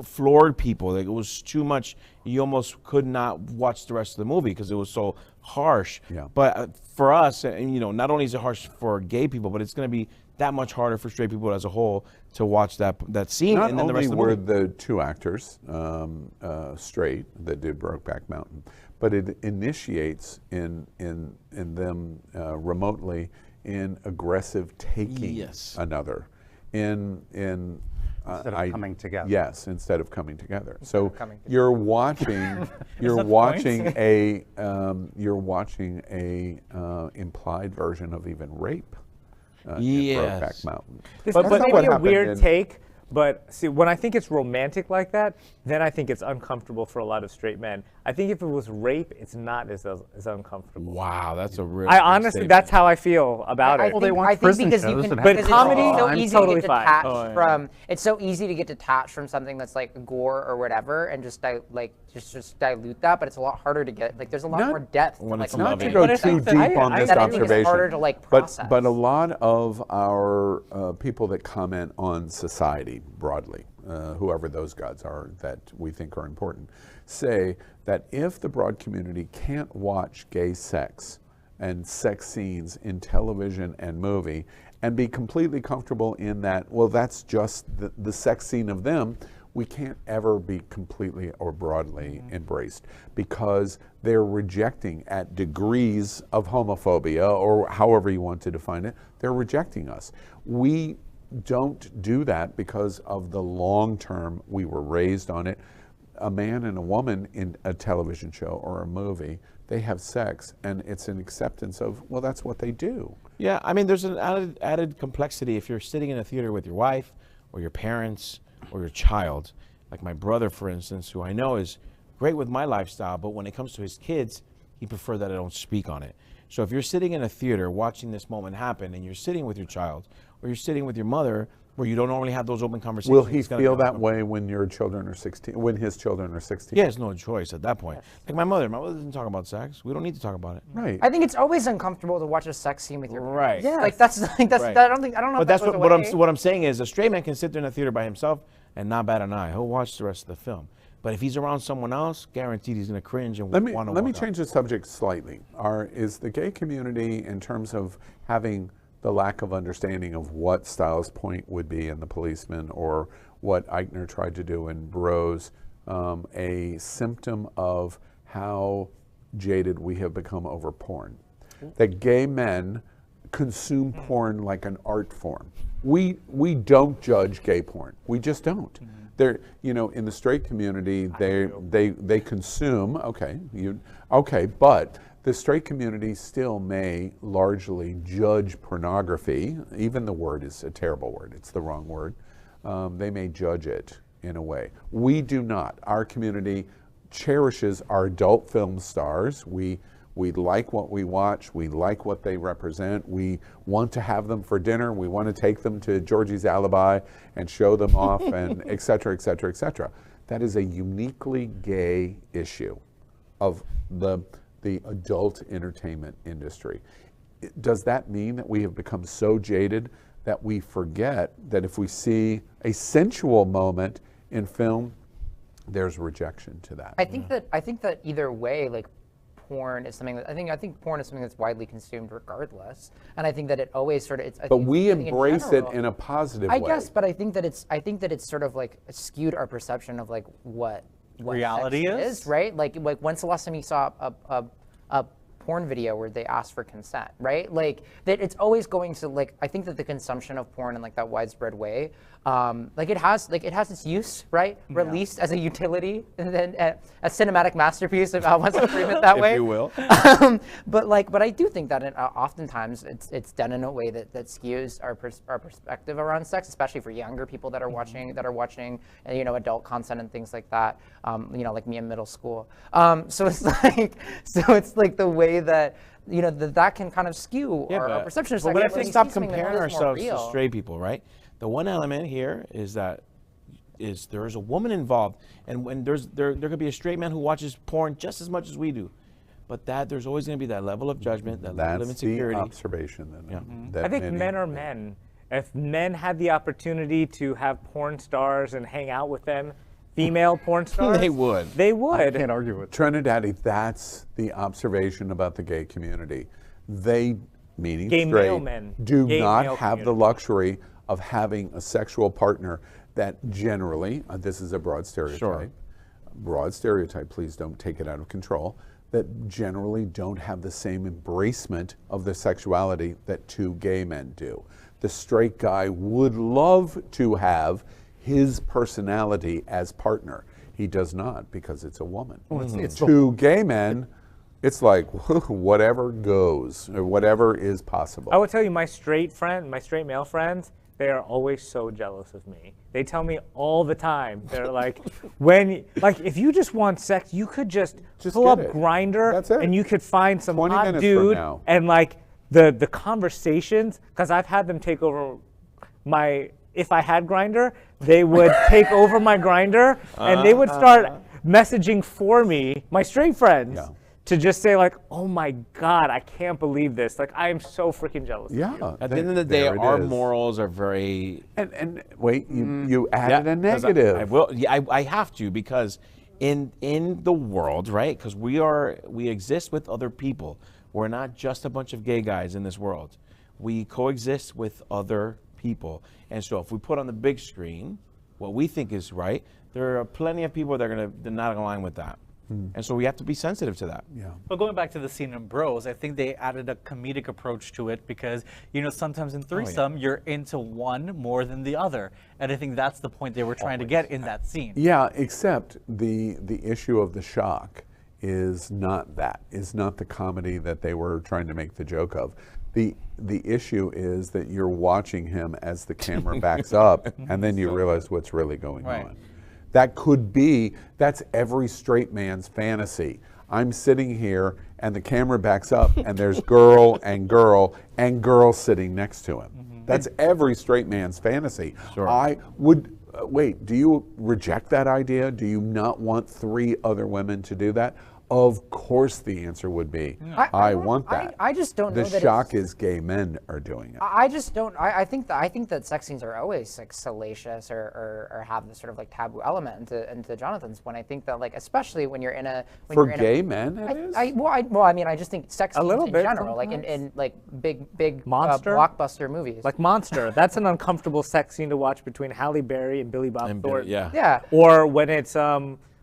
floored people. Like, it was too much. You almost could not watch the rest of the movie because it was so harsh. But for us, and not only is it harsh for gay people, but it's going to be that much harder for straight people as a whole to watch that scene. Not and then only the rest of the were movie. the two actors straight that did Brokeback Mountain, but it initiates in them remotely in aggressive taking another. Instead of coming together. Yes, instead of coming together. So you're watching you're watching a implied version of even rape. In Brokeback Mountain. This But is that's not maybe what a happened weird in- take, but see, when I think it's romantic like that, then I think it's uncomfortable for a lot of straight men. I think if it was rape, it's not as uncomfortable. Wow, that's a real. I honestly, that's how I feel about it. I think because you can, but because comedy, it's so I'm easy totally to get fine. detached from. It's so easy to get detached from something that's like gore or whatever, and just just dilute that. But it's a lot harder to get. Like, there's a lot more depth. To, like, Not to go too deep on this that I think observation, it's harder to like process. but a lot of our people that comment on society broadly, whoever those gods are that we think are important, say that if the broad community can't watch gay sex and sex scenes in television and movie and be completely comfortable in that, well, that's just the sex scene of them, we can't ever be completely or broadly embraced because they're rejecting at degrees of homophobia or however you want to define it, they're rejecting us. We don't do that because of the long term we were raised on it. A man and a woman in a television show or a movie, they have sex and it's an acceptance of, well, that's what they do. Yeah, I mean, there's an added complexity if you're sitting in a theater with your wife or your parents or your child. Like my brother, for instance, who I know is great with my lifestyle, but when it comes to his kids, he prefer that I don't speak on it. So if you're sitting in a theater watching this moment happen and you're sitting with your child or you're sitting with your mother where you don't normally have those open conversations. Will he feel that way when your children are 16, when his children are 16? He has no choice at that point. Like my mother doesn't talk about sex. We don't need to talk about it. Right. I think it's always uncomfortable to watch a sex scene with your Right. Yeah. Like that's Right. I don't know. But If that's that what I'm saying is a straight man can sit there in a theater by himself and not bat an eye. He'll watch the rest of the film. But if he's around someone else, guaranteed he's going to cringe and Let me want to change the subject slightly. Is the gay community, in terms of having the lack of understanding of what Styles' point would be in The Policeman or what Eichner tried to do in Bros, a symptom of how jaded we have become over porn? That gay men consume porn like an art form. We don't judge gay porn. We just don't. They're, in the straight community, they consume. Okay, but the straight community still may largely judge pornography. Even the word is a terrible word. It's the wrong word. They may judge it in a way. We do not. Our community cherishes our adult film stars. We like what we watch. We like what they represent. We want to have them for dinner. We want to take them to Georgie's Alibi and show them off, and et cetera, et cetera, et cetera. That is a uniquely gay issue of the adult entertainment industry. Does that mean that we have become so jaded that we forget that if we see a sensual moment in film, there's rejection to that? I think that either way, like, porn is something that I think porn is something that's widely consumed regardless, and I think that it always sort of. But we embrace it in a positive way. I guess, but I think that it's sort of like skewed our perception of like what reality is, right? Like when's the last time you saw a porn video where they asked for consent, right? Like that, it's always going to like. I think that the consumption of porn in like that widespread way, it has its use, right? Yeah. Released as a utility and then a cinematic masterpiece, if I want to frame it that way. If you will. But I do think that oftentimes it's done in a way that skews our perspective around sex, especially for younger people that are watching adult content and things like that. Like me in middle school. So it's like the way that that can kind of skew our perception. But we have to stop comparing ourselves to straight people, right? The one element here is that there is a woman involved, and when there could be a straight man who watches porn just as much as we do, but there's always going to be that level of judgment, that level of insecurity. That's the observation then. I think men are men. If men had the opportunity to have porn stars and hang out with them, female porn stars, they would. They would. I can't argue with Trinidadi, that's the observation about the gay community. They, meaning gay straight, male men, do not have the luxury of having a sexual partner that generally, this is a broad stereotype, broad stereotype, please don't take it out of control, that generally don't have the same embracement of the sexuality that two gay men do. The straight guy would love to have his personality as partner. He does not because it's a woman. It's two gay men, it's like whatever goes or whatever is possible. I would tell you, my straight male friends, they are always so jealous of me. They tell me all the time. They're like, if you just want sex, you could just pull up Grindr and you could find some hot dude and like the conversations, because I've had them take over if I had Grindr, they would take over my Grindr and they would start messaging for me, my straight friends. To just say like, oh my God, I can't believe this. Like, I am so freaking jealous. Yeah. At the end of the day, our morals are very. And wait, you added a negative. I will. Yeah, I have to, because in the world, right? Because we exist with other people. We're not just a bunch of gay guys in this world. We coexist with other people, and so if we put on the big screen what we think is right, there are plenty of people that are not align with that. And so we have to be sensitive to that. Yeah. But going back to the scene in Bros, I think they added a comedic approach to it because, sometimes in threesome, you're into one more than the other. And I think that's the point they were trying to get in that scene. Yeah, except the issue of the shock is not that, is not the comedy that they were trying to make the joke of. The issue is that you're watching him as the camera backs up, and then you realize what's really going on. That's every straight man's fantasy. I'm sitting here and the camera backs up and there's girl and girl sitting next to him. That's every straight man's fantasy. I would, wait, do you reject that idea? Do you not want three other women to do that? Of course the answer would be, I want that. I just don't know the that shock is gay men are doing it. I just don't. I think that sex scenes are always like salacious or have this sort of like taboo element. Into Jonathan's point, I think that like especially when you're in a For gay men, it is? I mean, I just think sex A scenes little in bit general, like in sometimes. like big Monster? blockbuster movies. Like Monster, that's an uncomfortable sex scene to watch between Halle Berry and Billy Bob Thornton. Yeah. Or when it's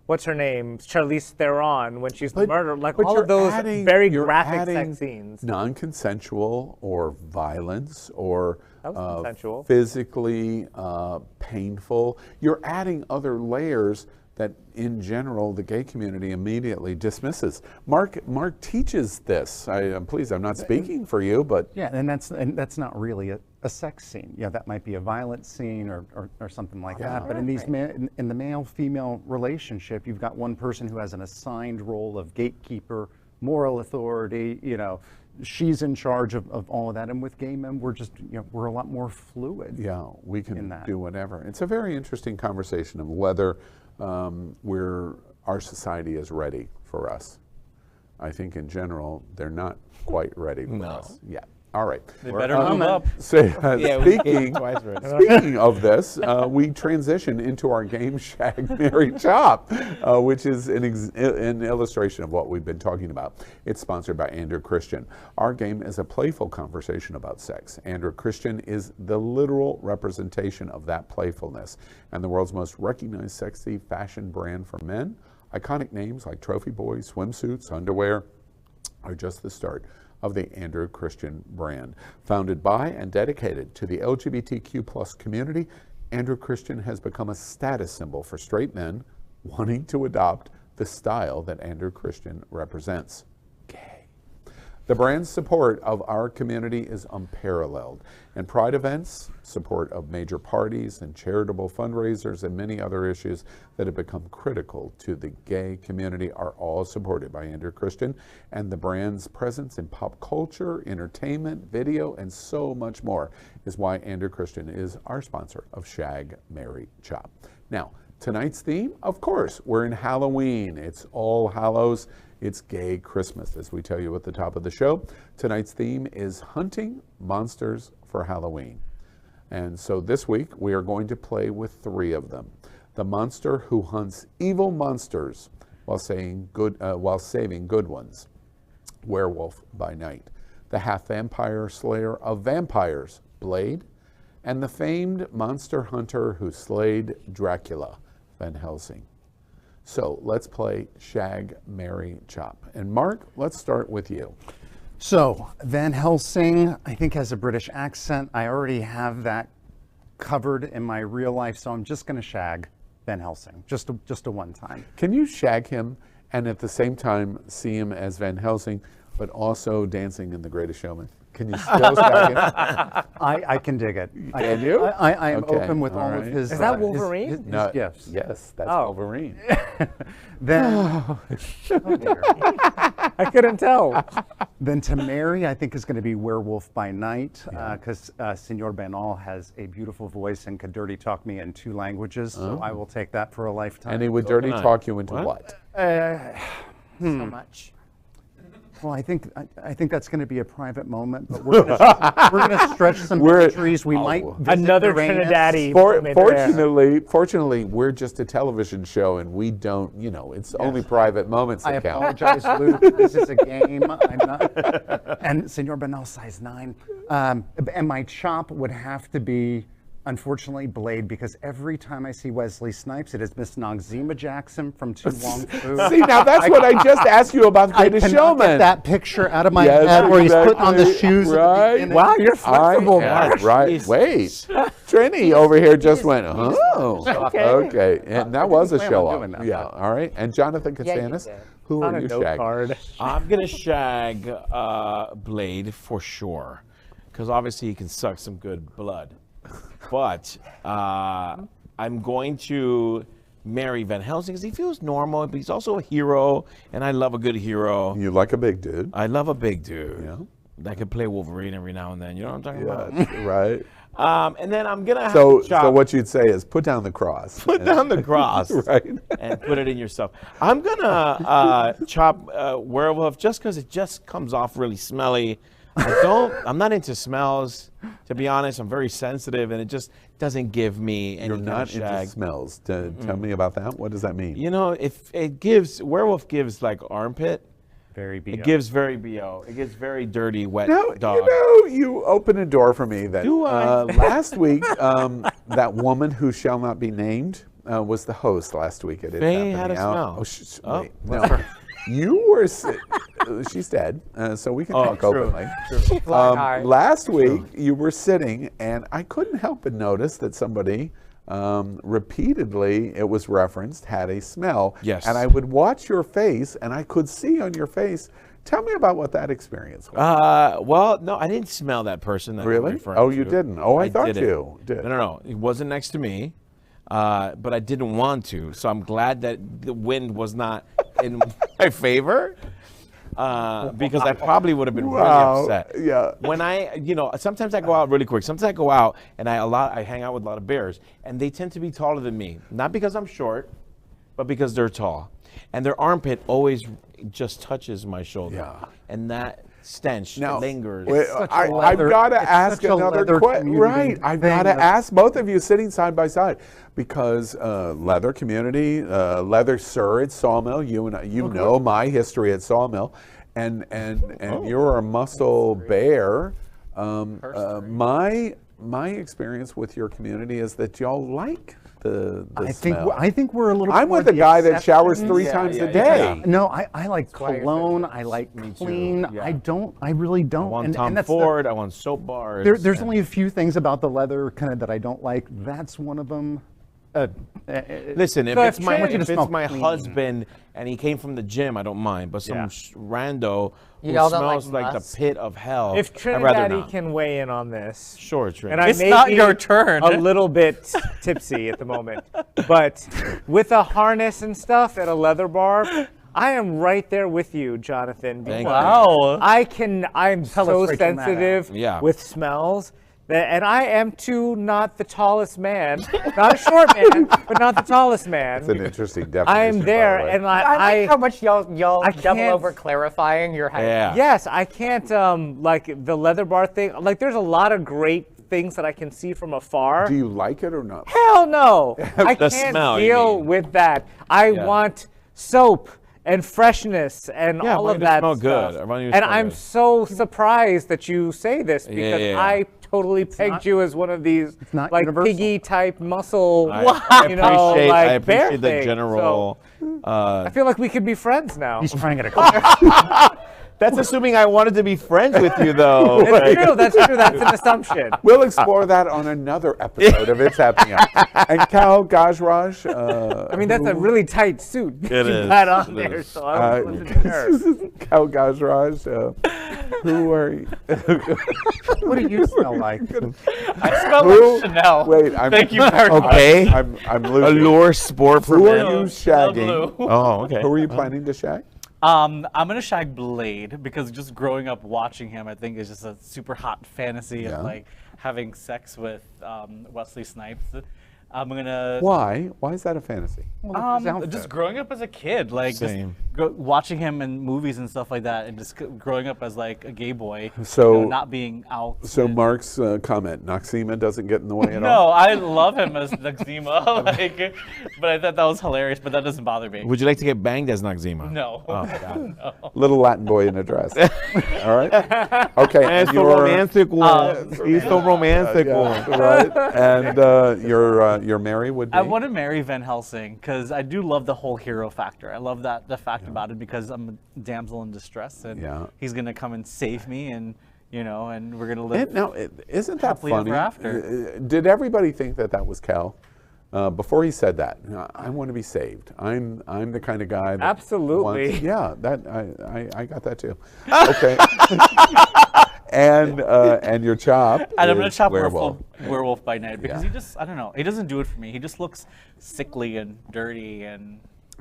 what's her name, Charlize Theron, when she's the murderer. Like all of those very graphic sex scenes. Non-consensual or violence or That was consensual. physically painful. You're adding other layers that in general the gay community immediately dismisses. Mark teaches this. I'm not speaking for you, but yeah, and that's not really a sex scene. Yeah, that might be a violent scene or something like that. But in these in the male-female relationship, you've got one person who has an assigned role of gatekeeper, moral authority. You know, she's in charge of all of that. And with gay men, we're a lot more fluid. Yeah, we can do whatever. It's a very interesting conversation of whether our society is ready for us. I think in general, they're not quite ready for us yet. All right. They better move up. So, Yeah, speaking of this, we transition into our game Shag, Marry, Chop, which is an illustration of what we've been talking about. It's sponsored by Andrew Christian. Our game is a playful conversation about sex. Andrew Christian is the literal representation of that playfulness and the world's most recognized sexy fashion brand for men. Iconic names like Trophy Boys, swimsuits, underwear are just the start of the Andrew Christian brand. Founded by and dedicated to the LGBTQ plus community, Andrew Christian has become a status symbol for straight men wanting to adopt the style that Andrew Christian represents. Gay. The brand's support of our community is unparalleled. And Pride events, support of major parties and charitable fundraisers and many other issues that have become critical to the gay community are all supported by Andrew Christian, and the brand's presence in pop culture, entertainment, video, and so much more is why Andrew Christian is our sponsor of Shag, Marry, Chop. Now, tonight's theme, of course, we're in Halloween. It's All Hallows. It's Gay Christmas, as we tell you at the top of the show. Tonight's theme is hunting monsters for Halloween. And so this week, we are going to play with 3 of them. The monster who hunts evil monsters while saving good ones. Werewolf by night. The half-vampire slayer of vampires, Blade. And the famed monster hunter who slayed Dracula, Van Helsing. So let's play Shag, Marry, Chop. And Mark, let's start with you. So Van Helsing, I think, has a British accent. I already have that covered in my real life, so I'm just going to shag Van Helsing, just a one time. Can you shag him and at the same time see him as Van Helsing, but also dancing in The Greatest Showman? Can you still shag him? I can dig it. Can you? I am Okay, open with all of his. Is that Wolverine? His No, gifts. Yes, that's Wolverine. Then, I couldn't tell. Then to marry, I think is going to be Werewolf by Night, because Senor Bernal has a beautiful voice and could dirty talk me in 2 languages, so I will take that for a lifetime. And he would dirty talk you into what? So much. Well, I think that's going to be a private moment, but we're going to stretch some boundaries. We might visit Another Uranus. Trinidadi. Fortunately, we're just a television show, and we don't. It's only private moments that count. I apologize, Luke. This is a game. I'm not. And Senor Bernal, size 9. And my chop would have to be, unfortunately, Blade, because every time I see Wesley Snipes, it is Miss Noxzema Jackson from To Wong Fu. See, now that's what I just asked you about Greatest Showman. Get that picture out of my head where he's putting on the shoes. Right. Wow, you're flexible, Mark. Right. Wait. Trini over here just went, oh. Okay. And that was a show off. Yeah. All right. And Jonathan Casanas, who are you shagging? I'm going to shag Blade for sure, because obviously he can suck some good blood. But I'm going to marry Van Helsing because he feels normal, but he's also a hero, and I love a good hero. You like a big dude. I love a big dude. Yeah. that could play Wolverine every now and then. You know what I'm talking about? Right. And then I'm gonna have So, to chop. so what you'd say is put down the cross. Put down the cross, right? And put it in yourself. I'm gonna chop werewolf just because it just comes off really smelly. I'm not into smells, to be honest. I'm very sensitive, and it just doesn't give me any You're kind not of shag. into smells. Tell me about that. What does that mean? You know, if it gives werewolf gives like armpit. Very BO. It gives very BO. It gets very dirty, wet No, dog. you open a door for me. That Do I? last week, that woman who shall not be named was the host last week at It's Faye Happening had a Out. smell. Oh, wait, no. You were. She's dead, so we can talk true. openly. True. Last week, you were sitting, and I couldn't help but notice that somebody. Repeatedly, it was referenced, had a smell. Yes. And I would watch your face, and I could see on your face. Tell me about what that experience was. Well, no, I didn't smell that person. That you're Really? referring Oh, you to. didn't? Oh, I thought didn't. you did. No. It wasn't next to me, but I didn't want to. So I'm glad that the wind was not in my favor. Because I probably would have been really upset. Yeah. When sometimes I go out really quick. Sometimes I go out and I hang out with a lot of bears, and they tend to be taller than me. Not because I'm short, but because they're tall. And their armpit always just touches my shoulder. Yeah. And that stench lingers. I've got to ask another question. Right. I've got to ask both of you sitting side by side because leather community, leather sir at Sawmill. You know my history at Sawmill, and you're a muscle bear. My experience with your community is that y'all like the smell. I think we're a little. I'm with a guy that showers 3 times a day. No, I like cologne. I like clean. I really don't. I want Tom Ford. I want soap bars. There's only a few things about the leather kind of that I don't like. That's one of them. Listen, if it's my husband and he came from the gym, I don't mind. But some rando who smells like the pit of hell, If I'd rather Trinidadi not. can weigh in on this. Sure, Trinidadi. And I It's may not be your turn. a little bit tipsy at the moment. But with a harness and stuff at a leather bar, I am right there with you, Jonathan. Thank Wow. I'm so sensitive with smells. And I am too not the tallest man, not a short man, but not the tallest man. That's an interesting definition. I'm there, by the way. and I like how much y'all I double can't- over clarifying your height. Yeah. Yes, I can't like the leather bar thing. Like, there's a lot of great things that I can see from afar. Do you like it or not? Hell no! I The can't smell, you deal mean. with that. I want soap and freshness and Yeah, I all want of you to that smell stuff. good. I want you to And smell I'm good. so surprised that you say this because yeah. I totally pegged you as one of these not like universal. piggy type muscle, I like bear appreciate the thing. general. So, I feel like we could be friends now. He's trying to get a That's assuming I wanted to be friends with you, though. It's true. That's true. That's an assumption. We'll explore that on another episode of It's Happening Out. And Kal Gajraj. I mean, that's a really tight suit It you is. got on It there, is. so I wasn't sure. Kal Gajraj. Who are you? What do you smell like? I smell like Chanel. Wait, Thank you very much. Okay. I'm losing. Allure sport for Who are men. you shagging? Oh, okay. Who are you planning to shag? I'm gonna shag Blade because just growing up watching him, I think is just a super hot fantasy of like having sex with Wesley Snipes. I'm gonna. Why? Why is that a fantasy? Just growing up as a kid, like Same. just watching him in movies and stuff like that, and just growing up as like a gay boy, So- not being out. So Mark's comment, Noxema doesn't get in the way at No, all? I love him as Noxema, but I thought that was hilarious. But that doesn't bother me. Would you like to get banged as Noxema? No. Oh, God. No. Little Latin boy in a dress. All right? Okay. It's and so you're- romantic one. He's so romantic one. Right? And your Mary would be? I want to marry Van Helsing because I do love the whole hero factor. I love the fact about it because I'm a damsel in distress and he's gonna come and save me and and we're gonna live. Now, isn't that happily funny? ever after. Did everybody think that was Kal? Before he said that, I want to be saved. I'm the kind of guy that Absolutely. wants- yeah, that I got that too. Okay. And your chop. And I'm gonna is chop werewolf. werewolf by night because Yeah. he just I don't know, he doesn't do it for me. He just looks sickly and dirty and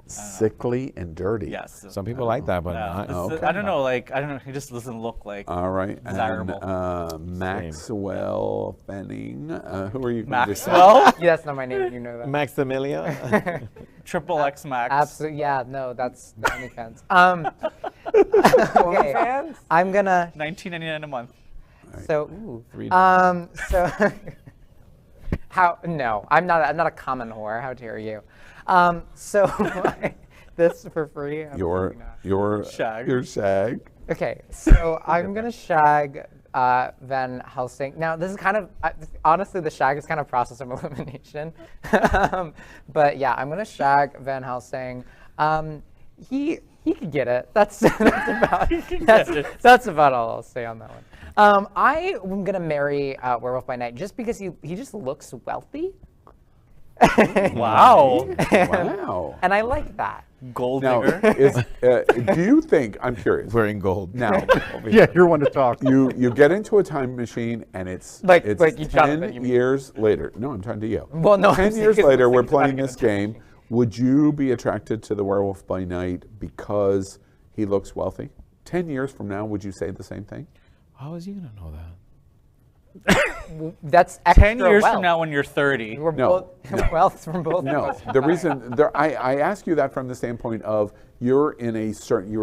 Sickly and dirty. Yes. Some people like that, but not. I don't know. Like I don't know. He just doesn't look like. All right. Desirable. And Maxwell Fenning. Who are you? Maxwell? Yeah, that's not my name. You know that. Maximilian. Triple X Max. Absolutely. Yeah. No, that's the OnlyFans. Okay. I'm gonna. $19.99 a month. So. So. How? No, I'm not a common whore. How dare you? So this for free. Your shag. Your shag. Okay, so I'm gonna shag Van Helsing. Now this is kind of honestly the shag is kind of process of elimination, but yeah, I'm gonna shag Van Helsing. He could get it. That's about all I'll say on that one. I am gonna marry Werewolf by Night just because he just looks wealthy. Wow. Wow. And I like that. Gold Now, digger. do you think, I'm curious. Wearing gold. Now, Yeah, you're one to talk. you get into a time machine and it's Like you, 10 Jonathan, you mean. years later. No, I'm talking to you. Well, no, 10 I'm years saying later, it's we're like playing not this game. Would you be attracted to the Werewolf by Night because he looks wealthy? 10 years from now, would you say the same thing? How is he gonna know that? That's extra 10 years wealth. from now when you're 30. We're No, both wealth from both. No, of us. the reason I ask you that from the standpoint of you're a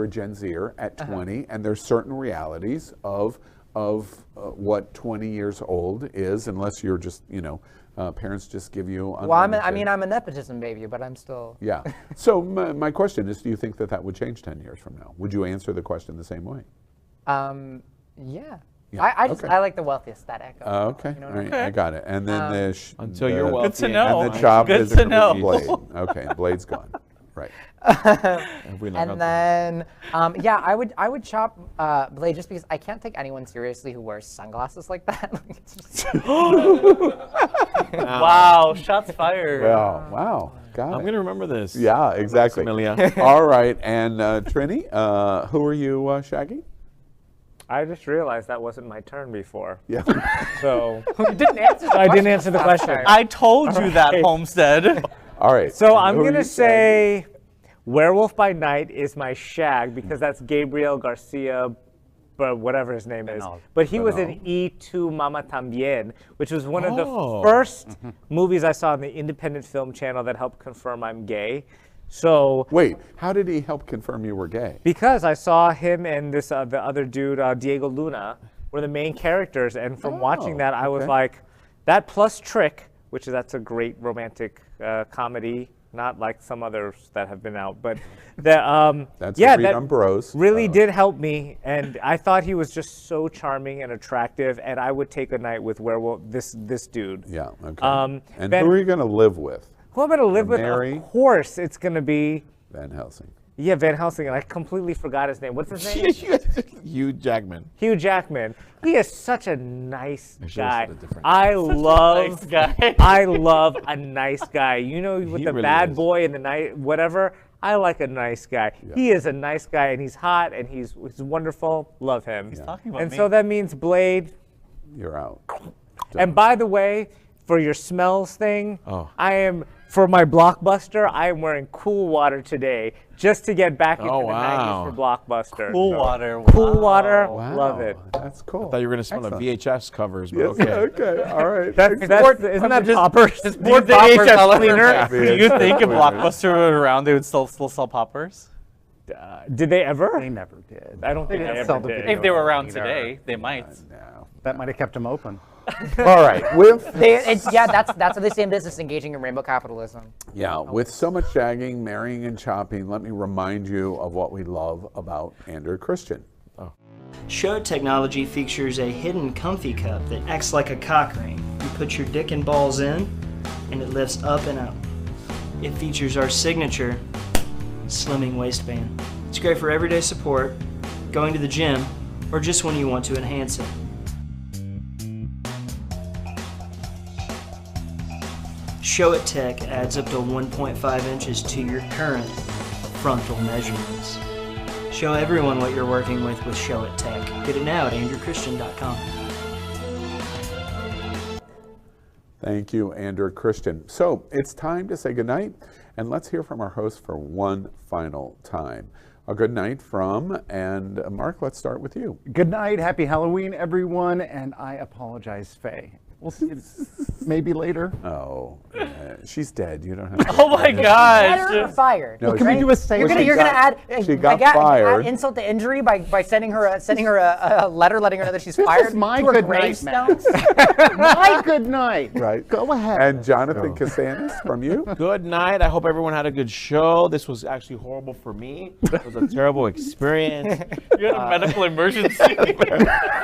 Gen Zer at 20, and there's certain realities of what 20 years old is, unless you're just parents just give you. Well, I'm a nepotism baby, but I'm still. Yeah. So my question is, do you think that would change 10 years from now? Would you answer the question the same way? Yeah. Yeah, I like the wealthy aesthetic. Okay, all right, I got it. And then until you're wealthy. Good to know. And the chop Good is to a know. blade. Okay, blade's gone. Right. And then, I would chop Blade just because I can't take anyone seriously who wears sunglasses like that. Wow, shots fired. Wow. Got I'm it. gonna remember this. Yeah, exactly. Maximilian. All right, and Trini, who are you shagging? I just realized that wasn't my turn before. Yeah. So You didn't answer the I didn't question. answer the question. I told you that, Right. Homestead. All right. So and I'm who are gonna you say Werewolf by Night is my shag because that's Gabriel Garcia, but whatever his name is. But he was in Y Tu Mama Tambien, which was one of the first movies I saw on the Independent Film Channel that helped confirm I'm gay. So Wait, how did he help confirm you were gay? because I saw him and this the other dude, Diego Luna, were the main characters, and from watching that, I was okay. like, that plus Trick, that's a great romantic comedy, not like some others that have been out, but that That's yeah, agreed that on Bros. really did help me, and I thought he was just so charming and attractive, and I would take a night with this dude. Yeah. Okay. And Ben- who are you going to live with? Who I'm gonna live with? Mary? Of course, it's gonna be Van Helsing. Yeah, Van Helsing, and I completely forgot his name. What's his name? Hugh Jackman. Hugh Jackman. He is such a nice guy. said it different. I love nice guy. I love a nice guy. You know, with He the really bad is. boy and the night whatever. I like a nice guy. Yeah. He is a nice guy, and he's hot, and he's wonderful. Love him. He's talking about And me. so that means Blade. You're out. And by the way, for your smells thing, Oh. for my Blockbuster, I am wearing Cool Water today just to get back into Oh, the wow. 90s for Blockbuster. Cool water. Cool Water, Wow. love it. That's cool. I thought you were gonna smell the Excellent. VHS covers, but Yes, okay. okay. All right. Isn't that poppers? Just More the poppers VHS color. cleaner. Do you think if Yeah. Blockbuster were around, they would still sell poppers? Did they ever? They never did. I don't think they didn't ever sell the did. video. If they were around Either. today, they might. No. That might have kept them open. All right. With That's how they stay in business, engaging in rainbow capitalism. with so much shagging, marrying, and chopping, let me remind you of what we love about Andrew Christian. Show Technology features a hidden comfy cup that acts like a cock ring. You put your dick and balls in, and it lifts up and up. It features our signature slimming waistband. It's great for everyday support, going to the gym, or just when you want to enhance it. Show It Tech adds up to 1.5 inches to your current frontal measurements. Show everyone what you're working with Show It Tech. Get it now at andrewchristian.com. Thank you, Andrew Christian. So it's time to say goodnight, and let's hear from our host for one final time. A good night from, and Mark, let's start with you. Good night. Happy Halloween, everyone. And I apologize, Faye. We'll see you maybe later. Oh, she's dead. You don't have to. Oh my gosh. Fired or fired? No, can we do a say? You're gonna add. She got fired. Add insult to injury by sending her a letter letting her know that she's fired. Is my to her good night, gravestones. My good night. Right. Go ahead. And Jonathan Casanas from you. Good night. I hope everyone had a good show. This was actually horrible for me. It was a terrible experience. You had a medical emergency.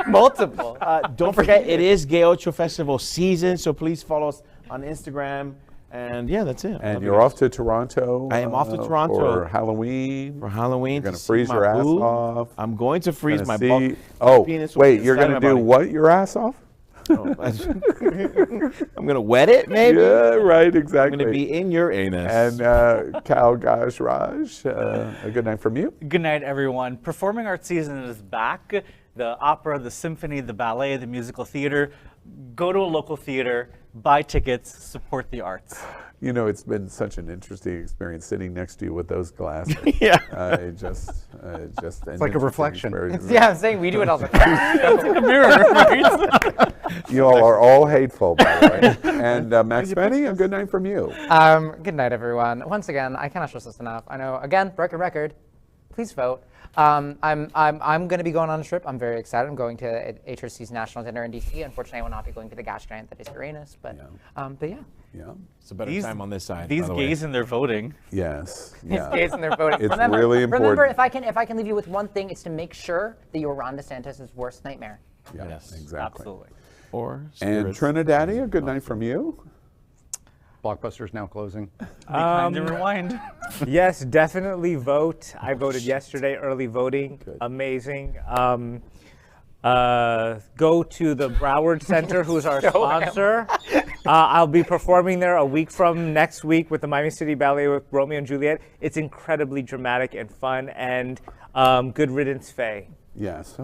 Multiple. Don't forget, it is Gay Ocho Festival season, so please follow us on Instagram. And yeah, that's it. And you're off to Toronto. I am off to Toronto for Halloween. For Halloween, you're going to freeze your ass off. I'm going to freeze my penis. Penis will Wait, be you're going to inside do my what? Your ass off? body. I'm going to wet it, maybe. Yeah, right, exactly. I'm going to be in your anus. And Kal Gajraj, a good night from you. Good night, everyone. Performing arts season is back. The opera, the symphony, the ballet, the musical theater. Go to a local theater, buy tickets, support the arts. You know, it's been such an interesting experience sitting next to you with those glasses. Yeah. It's like a reflection. Yeah, I'm saying we do it all the time. It's like a mirror, right? You all are all hateful, by the way. And Maxx Fenning, a good night from you. Good night, everyone. Once again, I cannot stress this enough. I know, again, broken record. Please vote. I'm going to be going on a trip. I'm very excited. I'm going to HRC's national dinner in DC. Unfortunately, I will not be going to the gas giant that is Uranus. But yeah. Yeah. It's a better time on this side. These by the way. gays and their voting. Yes. These Yeah. gays and their voting. It's really important. Remember, if I can leave you with one thing, it's to make sure that you're Ron DeSantis' worst nightmare. Yeah, Yes, exactly. Absolutely. Or And spirits. Trinidadi, a good night from you. Blockbuster's now closing. Be kind and rewind. Yes, definitely vote. I voted yesterday, early voting. Good. Amazing. Go to the Broward Center, who's our sponsor. I'll be performing there a week from next week with the Miami City Ballet with Romeo and Juliet. It's incredibly dramatic and fun, and good riddance, Faye. Yes.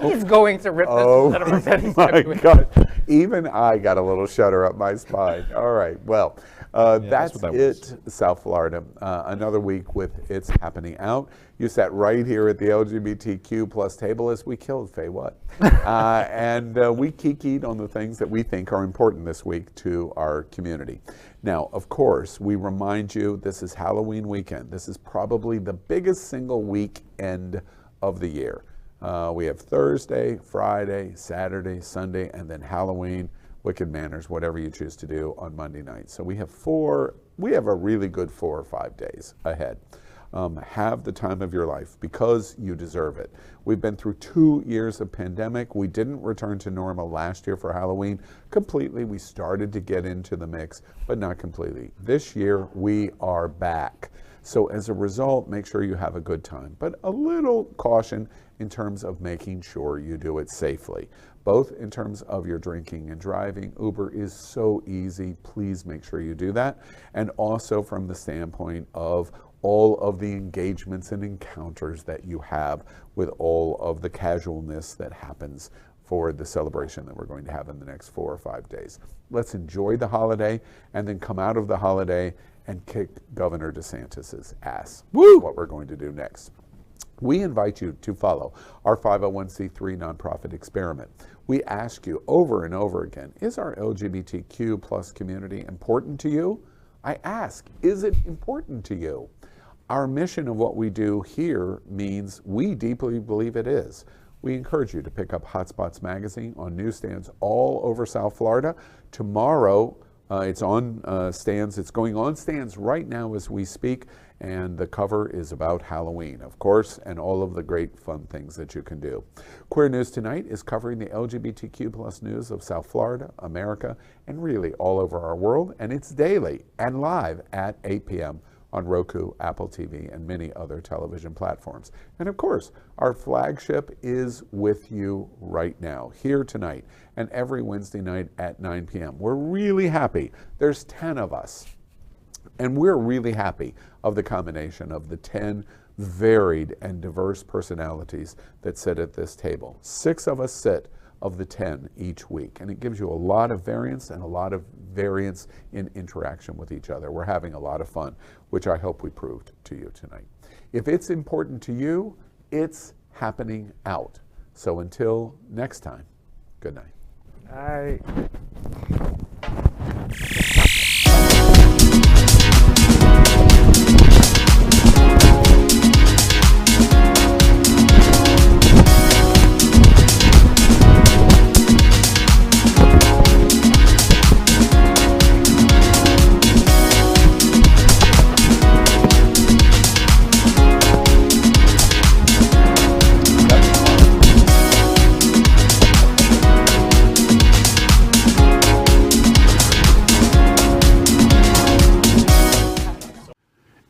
He's going to rip this out of his head. My God. Even I got a little shudder up my spine. All right. Well, that's it, South Florida. Another week with It's Happening Out. You sat right here at the LGBTQ plus table as we killed Faye What. And we kikied on the things that we think are important this week to our community. Now, of course, we remind you this is Halloween weekend. This is probably the biggest single weekend of the year. We have Thursday, Friday, Saturday, Sunday, and then Halloween, Wicked Manners, whatever you choose to do on Monday night. So we have a really good 4 or 5 days ahead. Have the time of your life because you deserve it. We've been through 2 years of pandemic. We didn't return to normal last year for Halloween completely. We started to get into the mix, but not completely. This year, we are back. So as a result, make sure you have a good time, but a little caution in terms of making sure you do it safely, both in terms of your drinking and driving. Uber is so easy. Please make sure you do that. And also from the standpoint of all of the engagements and encounters that you have with all of the casualness that happens for the celebration that we're going to have in the next 4 or 5 days. Let's enjoy the holiday and then come out of the holiday and kick Governor DeSantis's ass. Woo! What we're going to do next. We invite you to follow our 501c3 nonprofit experiment. We ask you over and over again, is our LGBTQ plus community important to you? I ask, is it important to you? Our mission of what we do here means we deeply believe it is. We encourage you to pick up Hotspots Magazine on newsstands all over South Florida. Tomorrow, it's on stands. It's going on stands right now as we speak, and the cover is about Halloween, of course, and all of the great fun things that you can do. Queer News Tonight is covering the LGBTQ plus news of South Florida, America, and really all over our world, and it's daily and live at 8 p.m. on Roku, Apple TV, and many other television platforms. And of course, our flagship is with you right now, here tonight, and every Wednesday night at 9 p.m. We're really happy. There's 10 of us, and we're really happy of the combination of the 10 varied and diverse personalities that sit at this table. 6 of us sit of the 10 each week. And it gives you a lot of variance and a lot of variance in interaction with each other. We're having a lot of fun, which I hope we proved to you tonight. If it's important to you, it's happening out. So until next time, good night.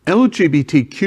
LGBTQ